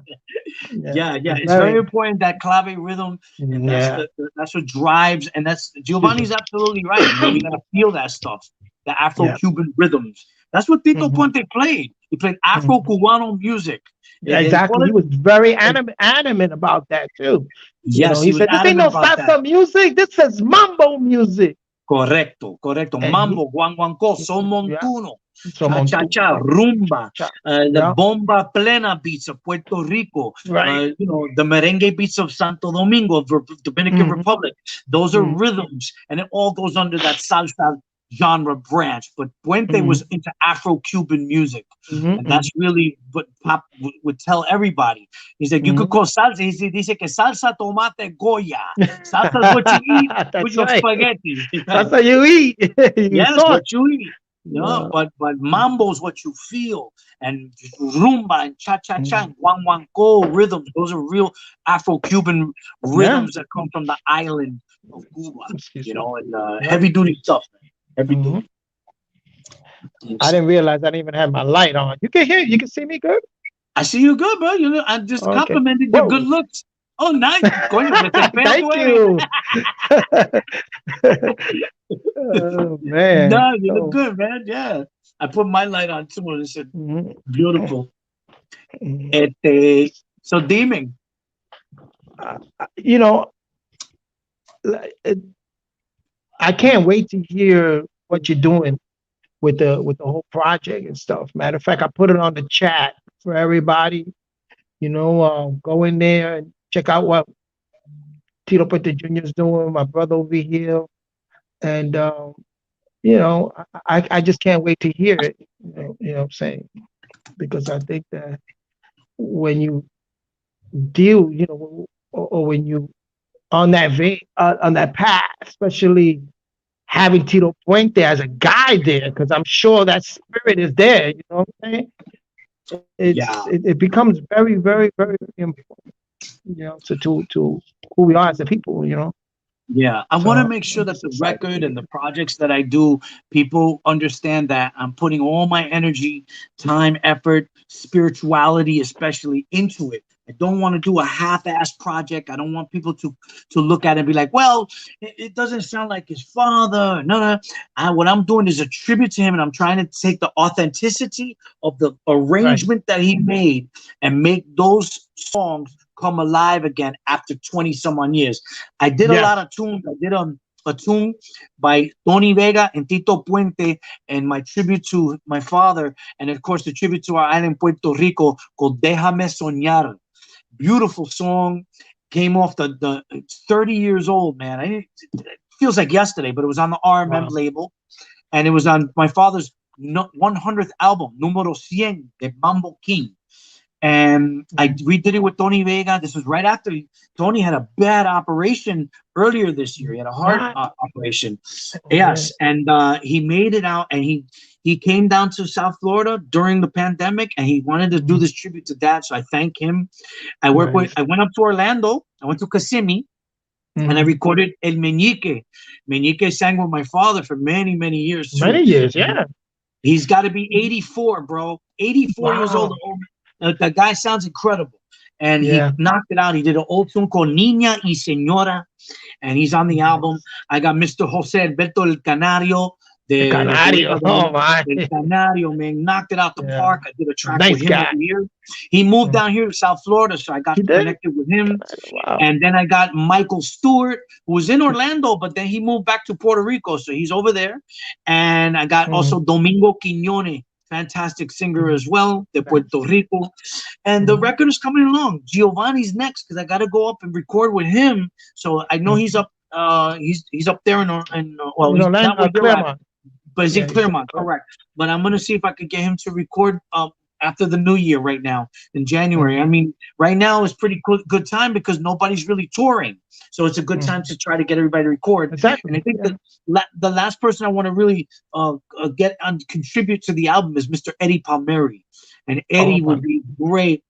yeah, Yeah, yeah. it's It's very very. important that clave rhythm, and Yeah. that's what drives. And that's Excuse me. Giovanni's absolutely right. You gotta feel that stuff, the Yeah. Afro-Cuban rhythms. That's what Tito Hmm. Puente played. He played Hmm. Afro-Cubano music. Yeah, They call exactly. He it. was very it- adamant about that too. Yes, He he was said, "This ain't adamant no about that. salsa music. This is mambo music." Correcto, correcto. And Mambo, guanguancó, son yeah, montuno, so cha cha Montu, cha, rumba, the yeah, bomba plena beats of Puerto Rico, right. the merengue beats of Santo Domingo, of Dominican Hmm. Republic. Those are Hmm. rhythms, and it all goes under that salsa genre branch. But Puente Hmm. was into Afro-Cuban music, and Hmm. that's really what Pop would tell everybody. He said, you could Hmm. call salsa. Dice que salsa, tomate, Goya. Salsa is what you eat with That's your right. spaghetti. That's how you eat. You Yes, sauce. what you eat. Yeah, Yeah. but mambo's what you feel, and rumba and cha cha cha Mm. and guanguanco rhythms. Those are real Afro-Cuban Yeah. rhythms that come from the island of Cuba. Excuse me. And Right. heavy duty stuff, man. Heavy Hmm. duty. I Yes. didn't realize I didn't even have my light on. You can hear, you can see me good? I see you good, bro. I just Okay. complimented your good Whoa. looks. Oh, nice. Coño, desespero tú Thank eres. you. Oh man. No, you look Oh. good, man. Yeah. I put my light on too, and it said Mhm. beautiful. Mhm. So Demon. You know, I can't wait to hear what you're doing with the whole project and stuff. Matter of fact, I put it on the chat for everybody. Go in there and check out what Tito Puente Jr. is doing. My brother over here, and I just can't wait to hear it. You know what I'm saying? Because I think that when you deal, or when you on that on that path, especially having Tito Puente as a guide there, because I'm sure that spirit is there. You know what I'm saying? Yeah. It becomes very, very, very important. To who we are as a people. Yeah, I want to So make sure I'm that just the excited to record and hear. the projects that I do, people understand that I'm putting all my energy, time, effort, spirituality, especially into it. I don't want to do a half-ass project. I don't want people to look at it and be like, "Well, it doesn't sound like his father." No, no. What I'm doing is a tribute to him, and I'm trying to take the authenticity of the Right. arrangement that he made and make those songs come alive again after 20 some on years. I did a lot Yes. of tunes. I did a tune by Tony Vega and Tito Puente, and my tribute to my father, and of course the tribute to our island Puerto Rico called Déjame Soñar. Beautiful song. Came off the it's 30 years old, man. It feels like yesterday, but it was on the RMM Wow. label, and it was on my father's 100th album, Número 100 de Mambo King. And Mhm. we did it with Tony Vega. This was right after Tony had a bad operation earlier this year. He had a heart What? operation. Oh Yes, man. and he made it out, and he came down to South Florida during the pandemic, and he wanted to do Mhm. this tribute to Dad. So I thank him. Nice. I went up to Orlando. I went to Kissimmee, and I Mhm. recorded El Meñique. Meñique sang with my father for many, many years too. Many years. Yeah. He's got to be 84, bro. 84 years old. Wow. The guy sounds incredible. And he Yeah. knocked it out. He did an old tune called Niña y Señora, and he's on the album. Nice. I got Mr. Jose Alberto El Canario, El de La Canario. Poeta Oh de my. El Canario, man. Knocked it out the Yeah. park. I did a track with Nice him over guy. here. He moved Mhm. down here to South Florida, so I got He did. connected with him. Canario. Wow. And then I got Michael Stewart, who was in Orlando, but then he moved back to Puerto Rico, so he's over there. And I got also Mhm. Domingo Quiñone, fantastic singer Mhm. as well, de Nice. Puerto Rico. And the Mhm. record is coming along. Giovanni's next because I got to go up and record with him. So I know he's Mhm. up. He's up there well, he's Orlando, not where you're at, Claremont. but he's in Yeah, he's Claremont, Claremont. correct. But I'm gonna see if I could get him to record after the new year right now in January. I Mhm. mean, right now is pretty good time because nobody's really touring, so it's a good time Mhm. to try to get everybody to record. And I Exactly. think Yeah. that the last person I want to really get on contribute to the album is Mr. Eddie Palmieri, and Oh Eddie my. would be great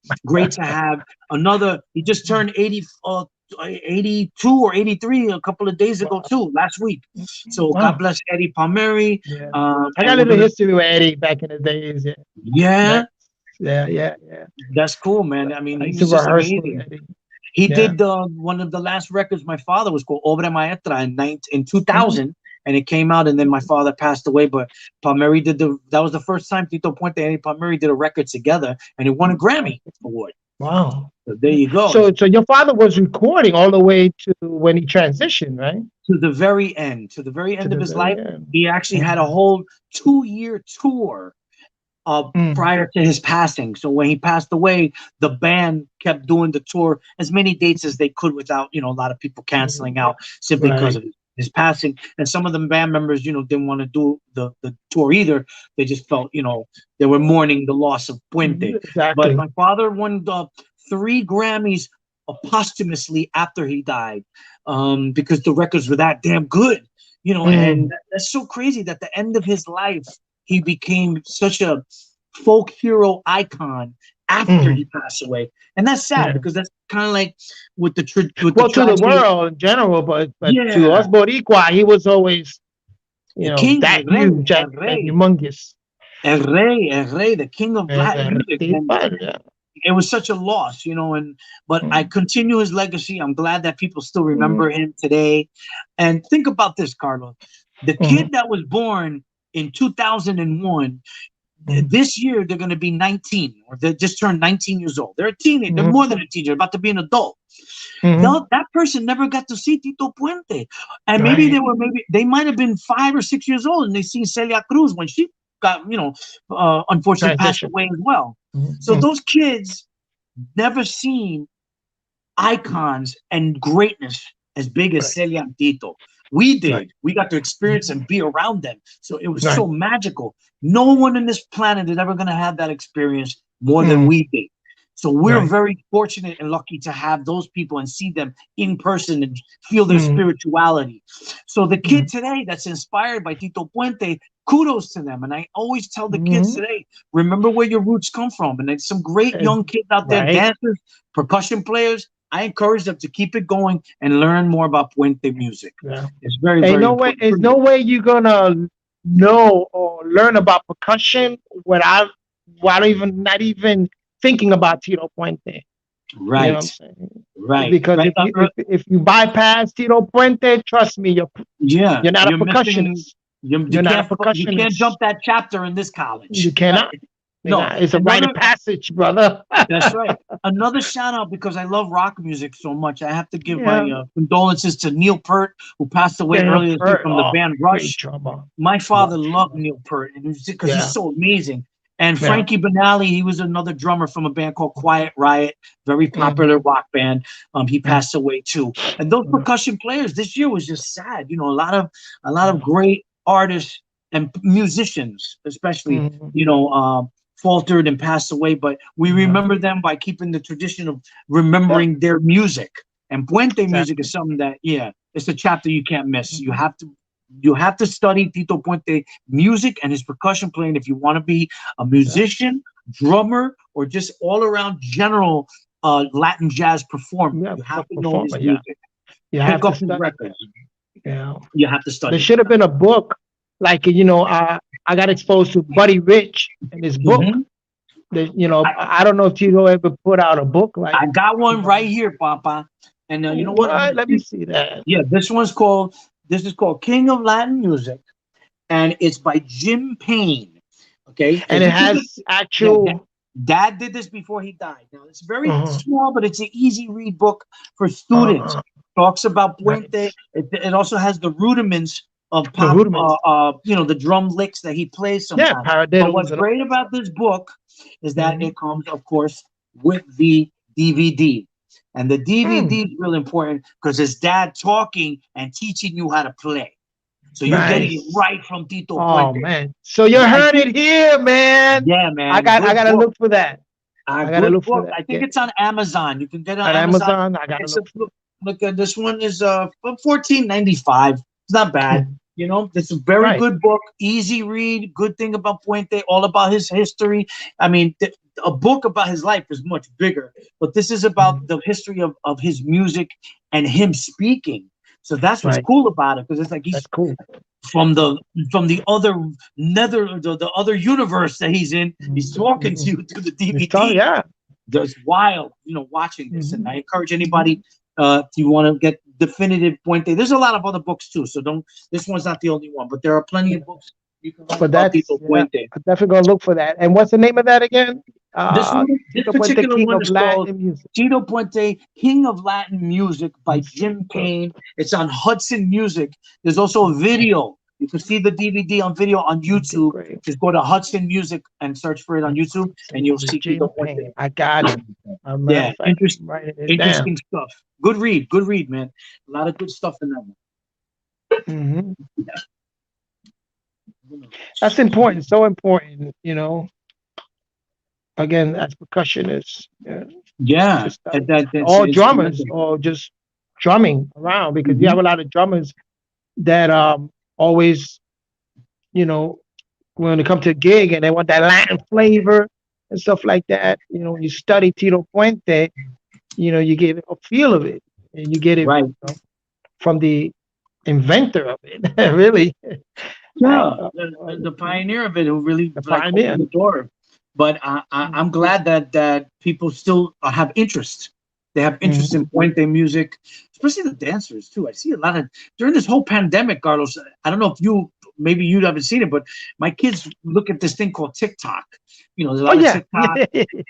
to have another. He just turned 82 or 83 a couple of days ago Wow. too, last week. So God Wow. bless Eddie Palmieri. Yeah. I And got a we're little gonna, history with Eddie back in the days. Yeah. yeah, Nice. Yeah. Yeah. Yeah. that's cool, man. I mean, I he used to was just rehearse with amazing. Eddie. He Yeah. did one of the last records. My father was called Obra Maestra in Mhm. 2000, and it came out. And then my father passed away. But Palmieri did that was the first time Tito Puente and Eddie Palmieri did a record together, and it won a Grammy award. Wow. So there you go. So your father was recording all the way to when he transitioned, right? To the very To end of the his very life, end. he actually had a Mhm. whole 2-year tour Mm. prior to his passing. So when he passed away, the band kept doing the tour as many dates as they could without, a lot of people canceling out simply because Right. of his passing. And some of the band members, didn't want to do the tour either. They just felt, they were mourning the loss of Puente. But Exactly. my father won 3 Grammys posthumously after he died because the records were that damn good. Mm. And that's so crazy that the end of his life he became such a folk hero icon after Hmm. he passed away, and that's sad Yeah. because that's kind of like with the Well, to the tragedy. world in general, but to us Yeah, Boricua, he was always, the king, that huge, that humongous. el rey, the king of Latin music, and Yeah. it was such a loss, you know. And but I Mm, continue his legacy. I'm glad that people still mm, remember him today. And think about this, Carlos, the mhm, kid that was born in 2001, mm, this year they're going to be 19, or they just turned 19 years old. They're a teenager. They're mhm, more than a teenager, about to be an adult. mhm. No, that person never got to see Tito Puente, and Right. maybe they might have been 5 or 6 years old, and they seen Celia Cruz when she got, unfortunately passed Transition. away as well. Mhm, So those kids never seen icons and greatness as big as right. Celia and Tito. We Right. did. We got to experience and be around them. So it was Right. so magical. No one on this planet is ever going to have that experience more than Mm, we did. So we're right. very fortunate and lucky to have those people and see them in person and feel their Mm, spirituality. So the mm, kid today that's inspired by Tito Puente, kudos to them. And I always tell the kids mhm. today, remember where your roots come from. And there's some great Eh, young kids out there, right. dancers, percussion players. I encourage them to keep it going and learn more about Puente music. Yeah. It's very, Ain't very no way. important for There's me. no way you're gonna know or learn about percussion without even not even thinking about Tito Puente. You know what I'm Right, saying? right, Because right. if you bypass Tito Puente, trust me, Yeah, you're not a you're missing. percussionist. You You're not a you can't percussionist. jump that chapter in this You college. Right? cannot. You No, got, it's a rite another. of passage, brother. That's right. Another shout out because I love rock music so much. I have to give my Yeah. condolences to Neil Peart, who passed away Damn earlier this year Pert. from the Oh, band great Rush. drummer. My father Love loved drummer. Neil Peart, and because he's Yeah. so amazing. And Yeah. Frankie Banali, he was another drummer from a band called Quiet Riot, very Mm, popular rock band. He mm, passed away too. And those mm, percussion players this year was just sad. You know, a lot of yeah. great artists and musicians, especially, Mm, faltered and passed away. But we yeah. remember them by keeping the tradition of Yep. remembering their music. And Puente music is Exactly. something that, yeah, it's a chapter you can't miss. Mhm. You have to study Tito Puente music and his percussion playing if you want to be a Yeah. musician, drummer, or just all around general Latin jazz performer. Yeah. You have to know his Performer. Yeah. music. You Pick have to up his study that. records. Yeah. You have to There study should have been a book, like I got exposed to Buddy Rich and his them. book. I don't know if Tito ever put out a book like, I got you one right know, here, Papa. And you know what? what? Let me see that. Yeah, this is called King of Latin Music, and it's by Jim Payne. Okay, so And it this is has yeah, actual. Dad did this before he died. Now it's very Uh, small, but it's an easy read book for students. uh, Talks about Puente. nice. It also has the rudiments of The pop. rudiments. The drum licks that he plays Yeah, sometimes. But paradiddles what's and all great that about stuff. this book is that Hmm. it comes, of course, with the DVD. And the Hmm. DVD is real important because it's dad talking and teaching you how to play. So you're getting it Nice. right from Tito Oh Puente. man. So you I heard think, it here, man. yeah, I man, got I good gotta book. look for that. A I gotta good look for book. that. I think Yeah. it's on Amazon. You can get it on At Amazon. Amazon, I gotta It's a look for look at this one is 14.95. It's not it. bad. Mhm. You know, it's a very Right. good book, easy read. Good thing about Puente, all about his history. I mean, a book about his life is much bigger, but this is about Mhm. the history of his music and him speaking. So that's what's Right. cool about it because it's like he's That's cool. from the other the other universe that he's in. He's talking to Mhm. you through the It's tough, DVD. yeah. That's wild, watching this. And Hmm. I encourage anybody, if you want to get definitive Puente. There's a lot of other books too, so don't. This one's not the only one, but there are plenty of books you can learn But about that's, Tito yeah, Puente. I'm definitely gonna look for that. And what's the name of that again? This Tito Puente, particular King one of is called Latin Music. Tito Puente, King of Latin Music by Music. Jim Payne. It's on Hudson Music. There's also a video. You can see the DVD on video on Okay, YouTube. great. Just go to Hudson Music and search for it on YouTube, and you'll see Tito Jim Puente. Payne. I got it. As a matter Yeah, of fact, I'm writing it down. interesting stuff. Good read, man. A lot of good stuff in that one. Hmm. That's important. So important. Again, as percussionists, to Yeah, study that's all drummers instrumental. or just drumming around, because you Hmm. have a lot of drummers that always, you know, when it comes to a gig and they want that Latin flavor and stuff like that. When you study Tito Puente, you get a feel of it, and you get it Right. from the inventor of it. Really, I, Yeah, the pioneer of it who really the like opened pioneer. the door. But I'm glad that people still have interest. They have interest in Mhm. Puente music, especially the dancers too. I see a lot of during this whole pandemic, Carlos. I don't know if maybe you haven't seen it, but my kids look at this thing called TikTok. There's a Oh lot of yeah, TikTok.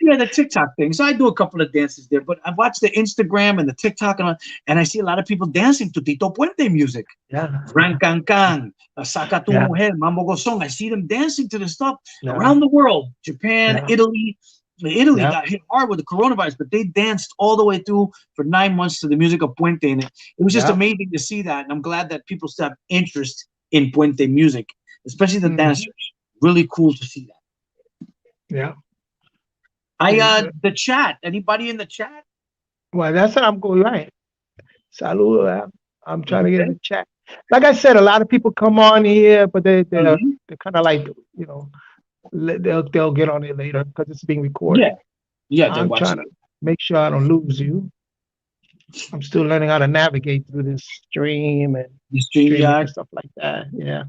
Yeah, the TikTok thing. So I do a couple of dances there, but I watch the Instagram and the TikTok and I see a lot of people dancing to Tito Puente music. yeah, Ran Can Can, Saca Tu yeah, Mujer, Mambo Gozón. I see them dancing to this stuff yeah, around the world. Japan, yeah, Italy. Italy yeah. got hit hard with the coronavirus, but they danced all the way through for 9 months to the music of Puente. And it was just Yeah. amazing to see that. And I'm glad that people still have interest in Puente music, especially the Hmm. dancers. Really cool to see that. Yeah. The chat. Anybody in the chat? Well, that's what I'm going right. Salud. I'm trying to get in Okay. the chat. Like I said, a lot of people come on here, but Mhm. they're kind of like you know they'll get on it later because it's being recorded. Yeah. Yeah, they're I'm trying watching to it. make sure I don't lose you. I'm still learning how to navigate through this stream and The streaming and StreamYard. stuff like that. Yeah.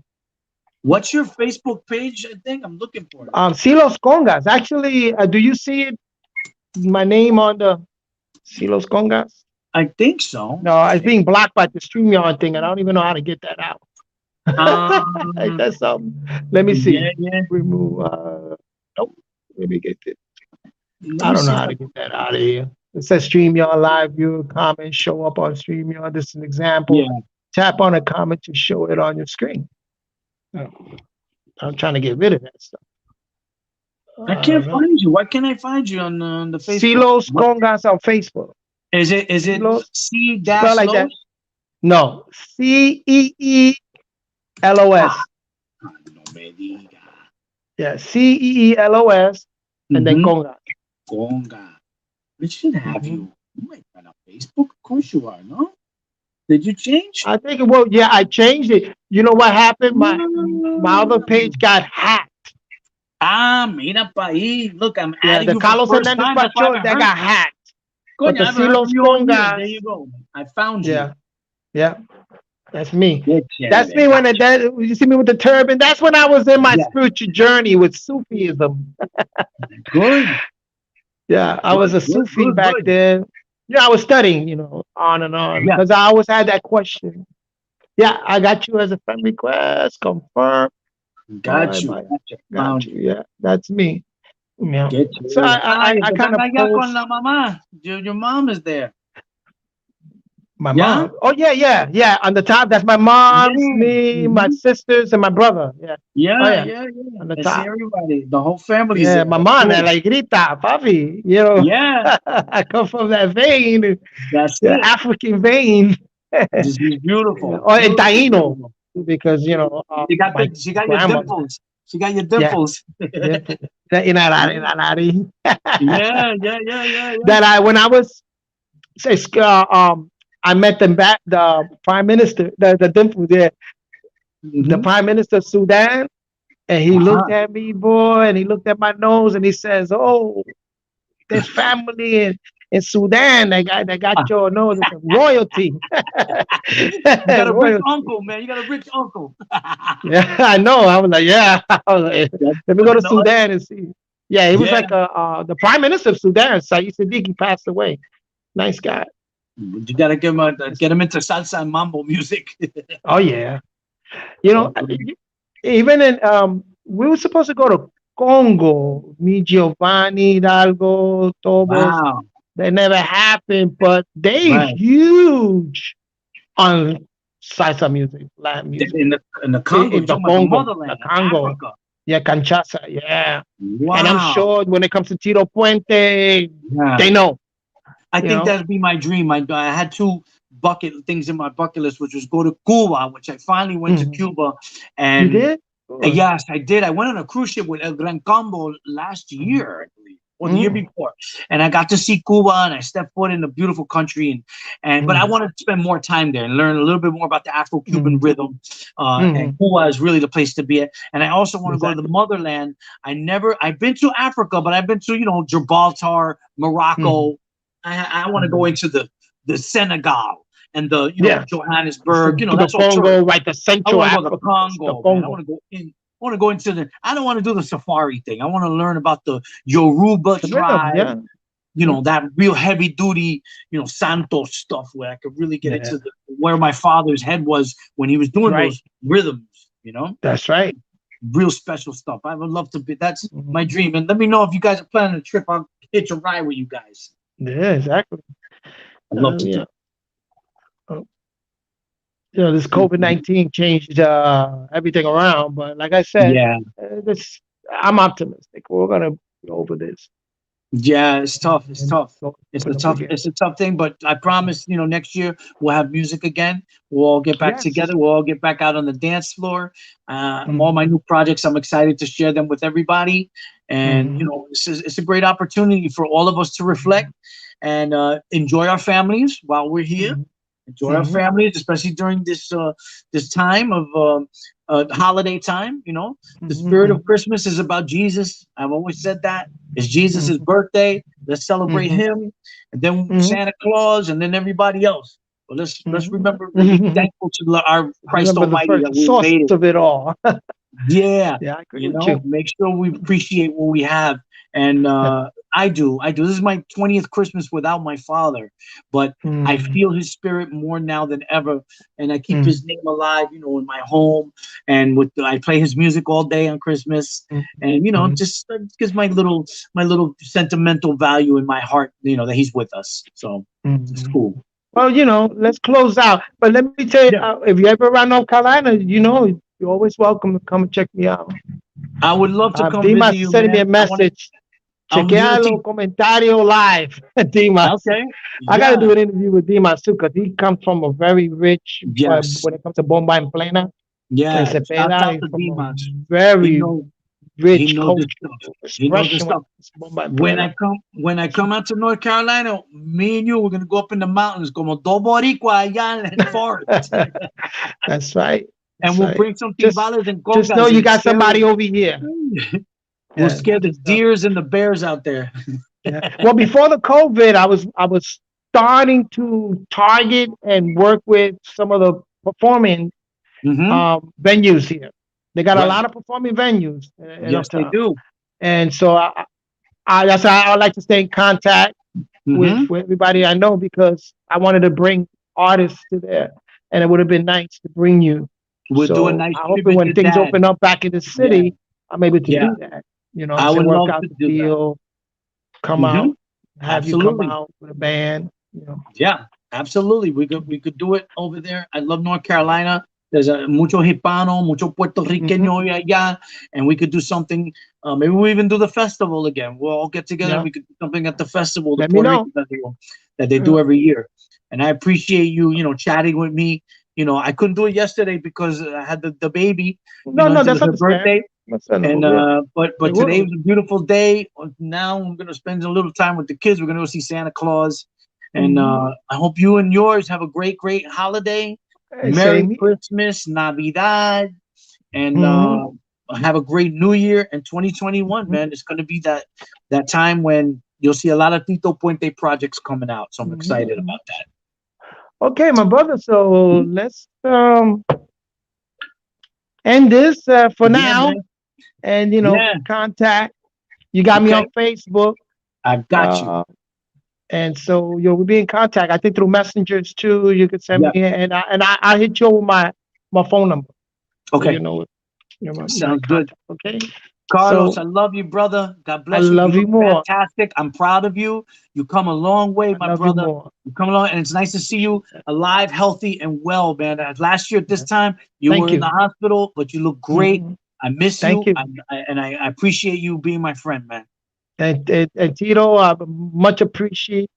What's your Facebook page? I think I'm looking for it. Silos Congas. Actually, do you see it? My name on the Silos Congas? I think so. No, it's being blocked by the StreamYard thing, and I don't even know how to get that out. Um, That's something. Let me yeah, see. yeah. Remove. Nope. Let me get it. Let I me don't know see if how I. to get that out of here. It says StreamYard live view comment show up on StreamYard. This is an example. Yeah, Tap on a comment to show it on your screen. Oh, I'm trying to get rid of that stuff. I I can't don't know. find you. Why can't I find you on the Facebook? Silos What Congas on Facebook. is it? Is it Silos C spell dash like Los? that. No, Ah, Ceeelos. no me diga. Yeah, Ceelos, and then Mm-hmm. Congas. Conga. It should have Hmm. you. You might be on Facebook. Of course you are. No? Did you change? I think well, yeah, I changed it. You know what happened? My other page Mm. got hacked. Mira pa ahí. Look, I'm Yeah, adding the you for the Carlos first Hernandez time. That's why I Pacho haven't that heard. got hacked. But Coño, the I haven't heard Silos from you all year. There Congas, you go. I found you. yeah, yeah, that's me. Qué That's chévere. me when Gotcha. you see me with the turban. That's when I was in my Yeah. spiritual journey with Sufism. Good. Yeah, I was Good. a Good. Sufi Good. back Good. then. Yeah, I was studying, on and on, Yeah. because I always had that question. Yeah, I got you as a friend request, confirm. All Got right, you. bye. Gotcha. Got Found you. you. Yeah, that's me. Yeah. Qué So chévere. I kind Están of allá con post la mamá. Your mom is there. my Yeah? mom. Oh yeah, yeah, yeah. On the top, that's my mom's Yeah. me, my Mhm. sisters, and my brother. Yeah. Oh Yeah, yeah, yeah, yeah. on the I see top. everybody. The whole family's Yeah, there. my That's mom, cool. like grita, papi. Yeah, I come from that vein, that's the it. African vein. This is beautiful. Or in Beautiful, Taino, beautiful. because my She got your grandmother. dimples. She got your Yeah, dimples. dimple. Inarari, Yeah, inarari. yeah, yeah, yeah, yeah, yeah. That when I was say I met the prime minister, the dimple there, the Mm-hmm. prime minister of Sudan, and he looked Uh-huh. at me, boy, and he looked at my nose, and he says, "Oh, there's family in Sudan that got your nose, it's royalty, You got a rich royalty." uncle, man. You got a rich uncle. Yeah, I know. I was like, yeah. I was like, That's let me go good. to No, Sudan and see. Yeah, he was yeah. like the prime minister of Sudan, Saeed Siddiqui, passed away. Nice guy. You gotta get him into salsa and mambo music. Oh yeah. You know, even in we were supposed to go to Congo, meet Giovanni Hidalgo, Tobos. Wow. That never happened, but they Right. huge on salsa music, Latin music In the Congo, in you're the talking about the Congo, the motherland, Congo. Africa. Yeah, Canchasa, yeah. And I'm Wow. sure when it comes to Tito Puente, Yeah. they know, I you think know. that'd be my dream. I had two bucket things in my bucket list, which was go to Cuba, which I finally went to Mhm. Cuba. You And did? Good. yes, I did. I went on a cruise ship with El Gran Combo last Mhm. year, I believe. or the year Mm, before, and I got to see Cuba, and I stepped foot in a beautiful country, and but I mm, wanted to spend more time there and learn a little bit more about the Afro-Cuban mm, rhythm, and mm. Cuba is really the place to be at. And I also want to go to the Exactly. motherland. I've been to Africa, but I've been to Gibraltar, Mm, Morocco. I want to go mm. into the Senegal and the Yeah. Johannesburg. The That's all tourist. Congo, right? The I Central want to go to Africa, the Congo, man. I Congo. want to go in. I want to go into the. I don't want to do the safari thing. I want to learn about the Yoruba The rhythm, tribe. yeah. Mm, That real heavy duty, Santo stuff where I could really get yeah. into where my father's head was when he was doing Right. those rhythms. You know, That's right. real special stuff. I would love to be. That's my Mhm. dream. And let me know if you guys are planning a trip. I'll hitch a ride with you guys. Yeah, exactly. I'd love to do. Yeah. Uh, this It. COVID-19 changed everything around, but like I said, Yeah, this I'm optimistic. We're gonna be over this yeah, it's tough. It's and tough. go It's a open up tough. again. It's a tough thing, but I promise. Next year we'll have music again. We'll all get back Yes. together. We'll all get back out on the dance floor. All my Hmm. new projects. I'm excited to share them with everybody. And Hmm. it's a great opportunity for all of us to reflect and enjoy our families while we're here. Hmm. Enjoy our Hmm. families, especially during this time of holiday time. The spirit Hmm. of Christmas is about Jesus. I've always said that. It's Jesus' Hmm. birthday. Let's celebrate Hmm. him, and then Hmm. Santa Claus, and then everybody else. But let's remember to be Hmm. thankful to our Christ Remember the Almighty first that we source made it. of it all. Yeah, Yeah, I agree with you. make sure we appreciate what we have. And Yeah. I do. This is my 20th Christmas without my father, but I Mm, feel his spirit more now than ever, and I keep mm, his name alive, in my home, and I play his music all day on Christmas, mm, and mm, just gives my little sentimental value in my heart, that he's with us. So it's mm. cool. Well, let's close out. But let me tell you, Yeah, if you ever around North Carolina, you're always welcome to come and check me out. I would love to come visit Dimas you, sending me a man. message. You will Chequea see. los comentarios live, Dimas. Okay, I got to do yeah. an interview with Dimas too, because he comes from a very rich, Yes. when it comes to bomba and plena and Yeah. Shouts cepeda, out he's to from a Dimas. He very knows he rich knows his stuff. cultural He knows his expression when it stuff. comes to bomba and When plena. I come out to North Carolina, me and you, we're gonna go up in the mountains, como dos boricua allá in the forest, That's right. and That's we'll right. bring some Just timbales and just know congas you and got scare somebody over here. we'll Yeah, scare the just know. deers and the bears out there. Yeah. Well, before the COVID, I was starting to target and work with some of the performing Hmm. venues here. They got a Right. lot of performing venues in Yes, they Uptown, do. and so I like to stay in contact Hmm. with everybody I know because I wanted to bring artists to there, and it would have been nice to bring you. We'll do a So nice I hope that tribute when to things Dad. open up back in the Yeah. city, I'm able to Yeah. do that. You know what I'm I saying? would Work love out to the do that. deal, come Hmm. out, have you come Absolutely. out with a band. Yeah, absolutely. We could do it over there. I love North Carolina. There's a mucho hispano, mucho Hmm. puertorriqueño allá, and we could do something. Maybe we even do the festival again. We'll all get together and Yeah, we could do something at the festival, the let me Puerto know. Rican festival that they do Yeah. every year. And I appreciate you, chatting with me. I couldn't do it yesterday because I had the baby. No, no, It that's was her understandable. birthday, That's and understandable. Yeah, but it today will. was a beautiful day. Now I'm gonna spend a little time with the kids. We're gonna go see Santa Claus, and Hmm. I hope you and yours have a great holiday. Hey, Merry same here. Christmas, Navidad, and Hmm. have a great New Year in 2021. Hmm. Man, it's gonna be that time when you'll see a lot of Tito Puente projects coming out. So I'm excited Hmm. about that. Okay, my brother. So let's end this for Yeah, now, man. and Yeah. contact. You got me Okay. on Facebook, I've got you. uh, and so we'll be in contact. I think through messengers too. You could send Yeah. me, and I hit you with my phone number, so Okay. my Sounds good. contact. Okay, Carlos, so I love you, brother. God I bless you. You love look you more. fantastic. I'm proud of you. You come a long way, I my love you brother. more. You come along, and it's nice to see you Appreciate that. alive, healthy, and well, man. Last year at this Yeah. time, you were Thank in the you. hospital, but you look great. Hmm. I miss Thank you, you. and I appreciate you being my friend, man. And Tito, I much appreciative,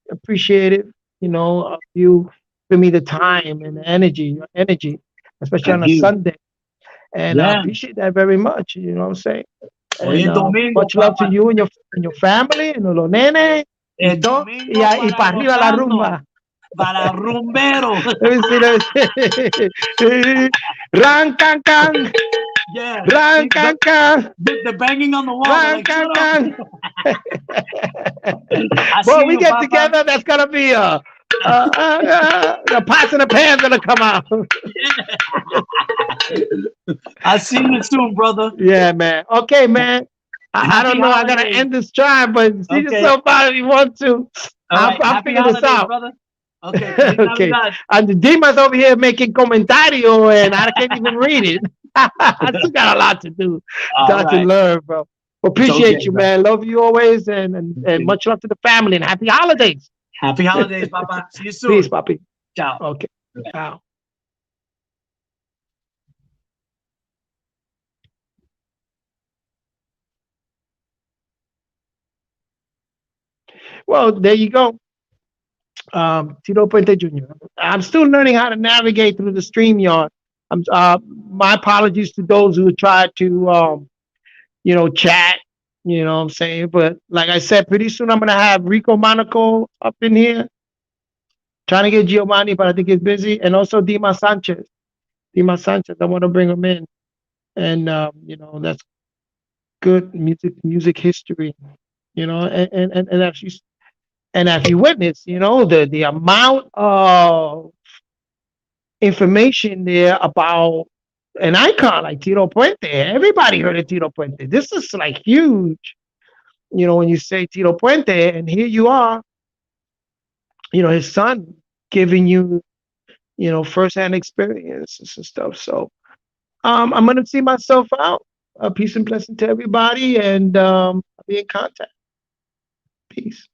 of you giving me the time and the energy, especially I on a hear you. Sunday. And I Yeah, appreciate that very much. You know what I'm saying? Hoy And es domingo, much love to papá. you and your family, and los nenes, y El todo. domingo Y para para arriba la gozarnos, rumba. para rumbero. Let me see, let me see. Ran, can, can. Yeah, Ran, see, can, can. they're banging on the wall. They're Ran, like, shut can, up. can. I Boy, see we you, get Papa. together, that's gonna be the pots and the pans gonna come out. I see you soon, brother. Yeah, man. Okay, man. I Happy don't know. I gotta holidays. end this time, but see Okay. yourself out if you want to. All right. I'll Happy figure this holidays, out. brother. Okay. Feliz Okay. Navidad. And the Dima's over here making comentario, and I can't even read it. I still got a lot to do, All got to right. learn, bro. It's Appreciate okay, you, bro. man. Love you always, and Okay. much love to the family, and happy holidays. Happy holidays, Papa. See you Peace, soon. papi. Ciao. Okay. Ciao. Well, there you go. Tito Puente Jr. I'm still learning how to navigate through the StreamYard. My apologies to those who tried to, chat. You know what I'm saying? But like I said, pretty soon I'm gonna have Rico Monaco up in here trying to get Giovanni, but I think he's busy, and also Dima Sanchez. Dima Sanchez, I want to bring him in, and that's good music history. And if you witness, the amount of information there about an icon like Tito Puente. Everybody heard of Tito Puente. This is like huge, when you say Tito Puente, and here you are, his son giving you, firsthand experiences and stuff. So I'm gonna see myself out. Peace and blessing to everybody, and I'll be in contact. Peace.